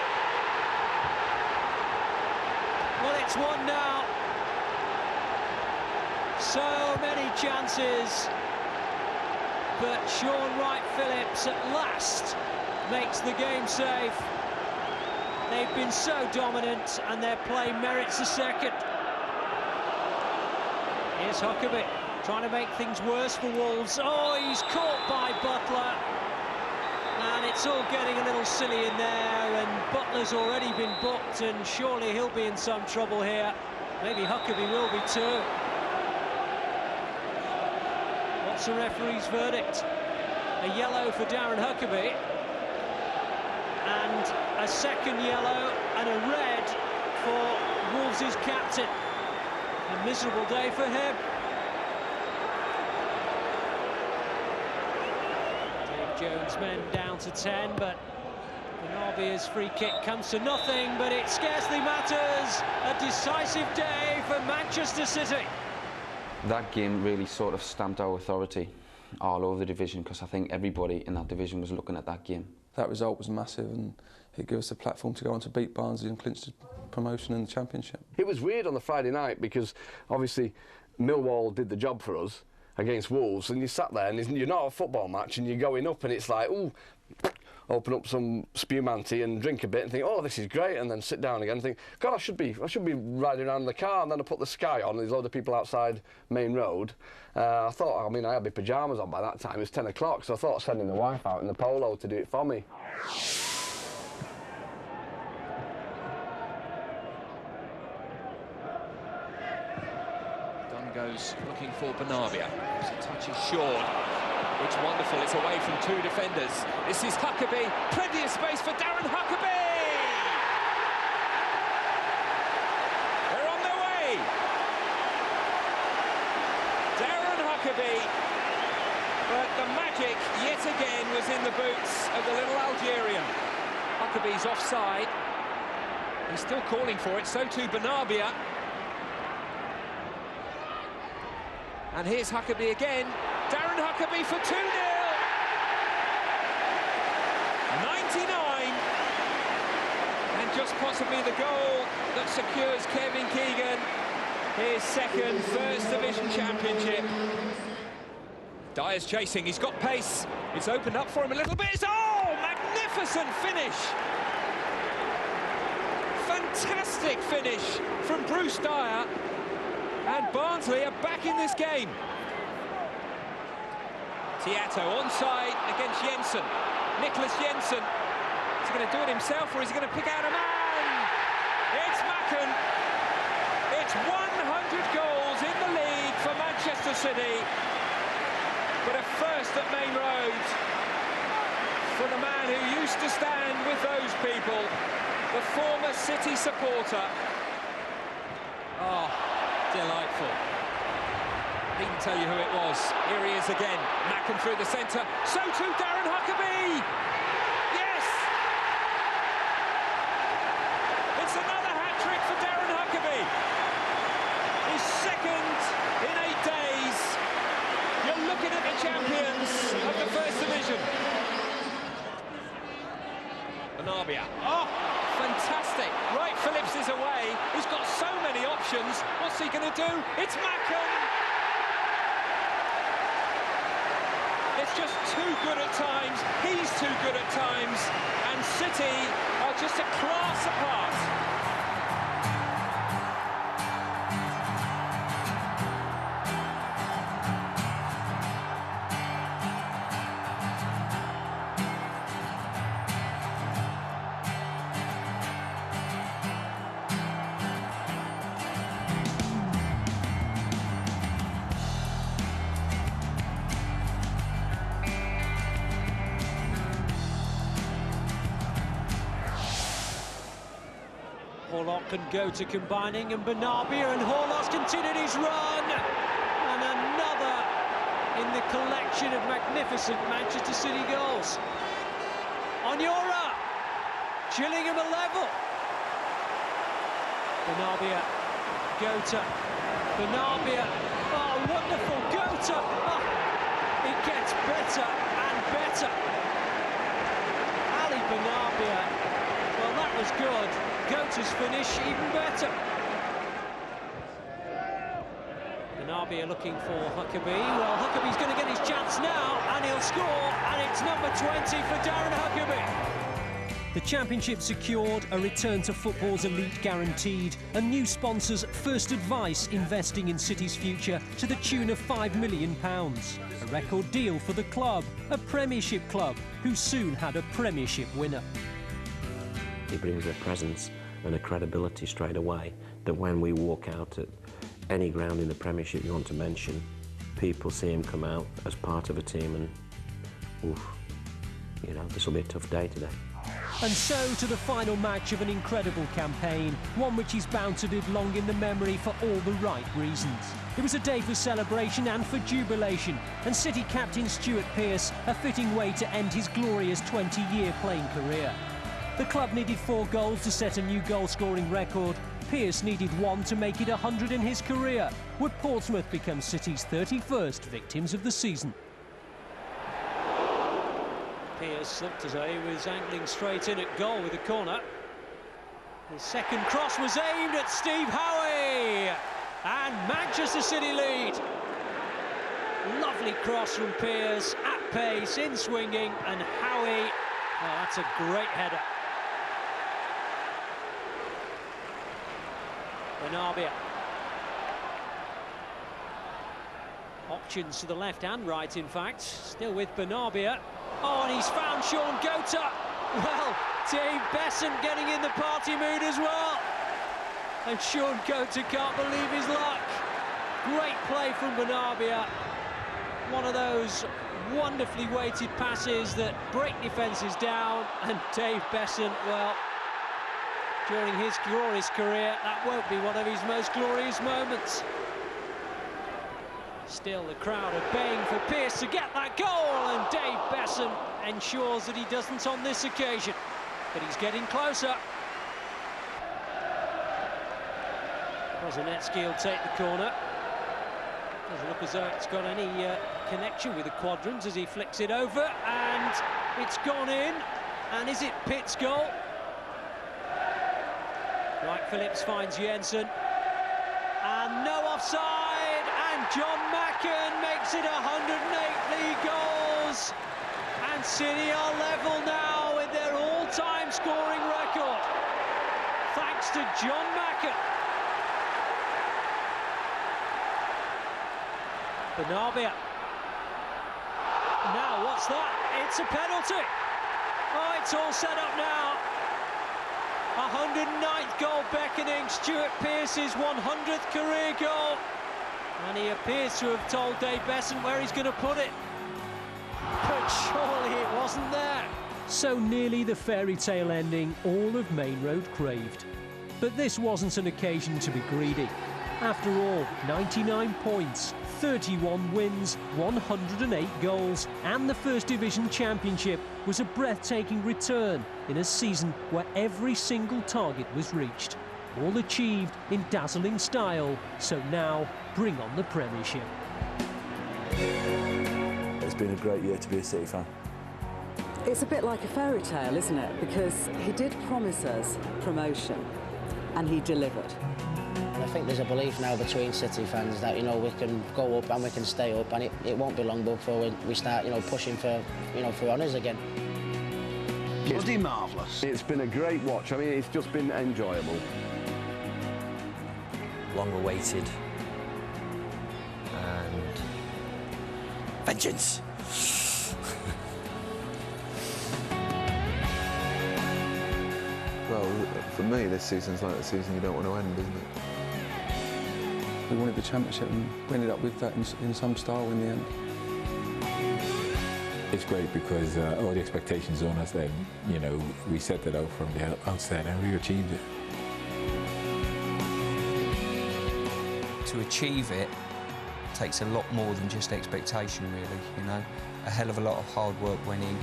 Well, it's 1 now. So many chances. But Sean Wright Phillips at last makes the game safe. They've been so dominant, and their play merits a second. Here's Huckabee, trying to make things worse for Wolves. Oh, he's caught by Butler. And it's all getting a little silly in there, and Butler's already been booked, and surely he'll be in some trouble here. Maybe Huckabee will be too. What's the referee's verdict? A yellow for Darren Huckabee, and a second yellow and a red for Wolves' captain. A miserable day for him. Dave Jones' men down to 10, but Benabia's free kick comes to nothing, but it scarcely matters. A decisive day for Manchester City. That game really sort of stamped our authority all over the division, because I think everybody in that division was looking at that game. That result was massive, and it gave us a platform to go on to beat Barnsley and clinch the promotion in the Championship. It was weird on the Friday night because obviously Millwall did the job for us against Wolves, and you sat there and you're not a football match and you're going up and it's like, ooh, open up some spumante and drink a bit and think, oh, this is great, and then sit down again and think, God, I should be riding around in the car. And then I put the Sky on, and there's a load of people outside Main Road. I thought, I mean, I had my pyjamas on by that time, it was 10 o'clock, so I thought of sending the wife out in the polo to do it for me. Dunn goes looking for Bernabia. His touch is short. It's wonderful, it's away from 2 defenders. This is Huckabee, plenty of space for Darren Huckabee! They're on their way! Darren Huckabee, but the magic yet again was in the boots of the little Algerian. Huckabee's offside. He's still calling for it, so too Bernabia. And here's Huckabee again. Darren Huckabee for 2-0. 99. And just possibly the goal that secures Kevin Keegan his second First Division Championship. Dyer's chasing, he's got pace. It's opened up for him a little bit. Oh, magnificent finish. Fantastic finish from Bruce Dyer. And Barnsley are back in this game. Tiato onside against Jensen. Nicholas Jensen. Is he going to do it himself, or is he going to pick out a man? It's Macken. It's 100 goals in the league for Manchester City. But a first at Main Road for the man who used to stand with those people, the former City supporter. Oh, delightful. He can tell you who it was. Here he is again. Macken through the centre. So too Darren Huckabee. Yes! It's another hat-trick for Darren Huckabee. His second in 8 days. You're looking at the champions of the First Division. Benarbia. Oh, fantastic. Wright Phillips is away. He's got so many options. What's he going to do? It's Macken. It's just too good at times. He's too good at times. And City are just a class apart. Horlock can go to combining, and Benarbia, and Horlock's continued his run, and another in the collection of magnificent Manchester City goals. Onyora, Gillingham a level. Benarbia, Gota, Benarbia, oh wonderful, Gota, oh, it gets better and better. Ali Benarbia, well that was good. Gota's finish even better. Benarbia looking for Huckabee. Well, Huckabee's going to get his chance now, and he'll score, and it's number 20 for Darren Huckabee. The championship secured, a return to football's elite guaranteed, and new sponsors First Advice investing in City's future to the tune of £5 million. A record deal for the club, a Premiership club who soon had a Premiership winner. He brings a presence and a credibility straight away that when we walk out at any ground in the Premiership you want to mention, people see him come out as part of a team and, oof, you know, this will be a tough day today. And so to the final match of an incredible campaign, one which is bound to live long in the memory for all the right reasons. It was a day for celebration and for jubilation, and City captain Stuart Pearce a fitting way to end his glorious 20-year playing career. The club needed 4 goals to set a new goal-scoring record. Pearce needed 1 to make it 100 in his career. Would Portsmouth become City's 31st victims of the season? Pearce looked as though he was angling straight in at goal with a corner. His second cross was aimed at Steve Howe, and Manchester City lead. Lovely cross from Pearce, at pace, in swinging, and Howe, oh, that's a great header. Benarbia. Options to the left and right, in fact. Still with Benarbia. Oh, and he's found Sean Gota. Well, Dave Besant getting in the party mood as well. And Sean Gota can't believe his luck. Great play from Benarbia. One of those wonderfully weighted passes that break defences down. And Dave Besant, well, during his glorious career, that won't be one of his most glorious moments. Still, the crowd are baying for Pearce to get that goal, and Dave Besant ensures that he doesn't on this occasion. But he's getting closer. Krasnetsky will take the corner. Doesn't look as though it's got any connection with the quadrants as he flicks it over, and it's gone in. And is it Pitt's goal? Wright Phillips finds Jensen, and no offside, and John Macken makes it 108 league goals, and City are level now with their all-time scoring record, thanks to John Macken. Benarbia. Now, what's that? It's a penalty. Oh, it's all set up now. 109th goal beckoning, Stuart Pearce's 100th career goal. And he appears to have told Dave Beasant where he's going to put it. But surely it wasn't there. So nearly the fairy tale ending all of Main Road craved. But this wasn't an occasion to be greedy. After all, 99 points, 31 wins, 108 goals, and the First Division Championship was a breathtaking return in a season where every single target was reached. All achieved in dazzling style, so now bring on the Premiership. It's been a great year to be a City fan. It's a bit like a fairy tale, isn't it? Because he did promise us promotion, and he delivered. I think there's a belief now between City fans that, you know, we can go up and we can stay up, and it won't be long before we start, you know, pushing for, you know, for honours again. Bloody marvellous. It's been a great watch. I mean, it's just been enjoyable. Long awaited. And vengeance. Well, for me, this season's like the season you don't want to end, isn't it? We wanted the championship and we ended up with that in some style in the end. It's great because all the expectations on us then, you know, we set that out from the outset and we achieved it. To achieve it takes a lot more than just expectation, really, you know. A hell of a lot of hard work went in.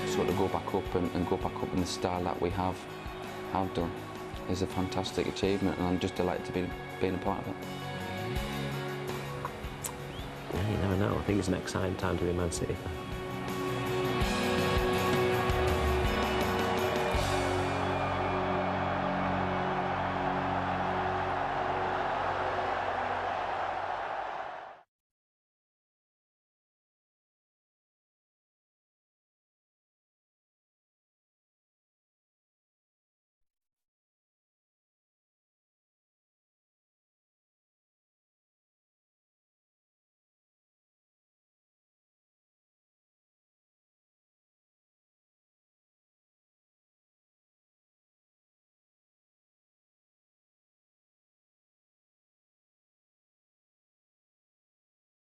So to go back up and go back up in the style that we have done is a fantastic achievement, and I'm just delighted to be being a part of it. Yeah, you never know. I think it's an exciting time to be a Man City fan.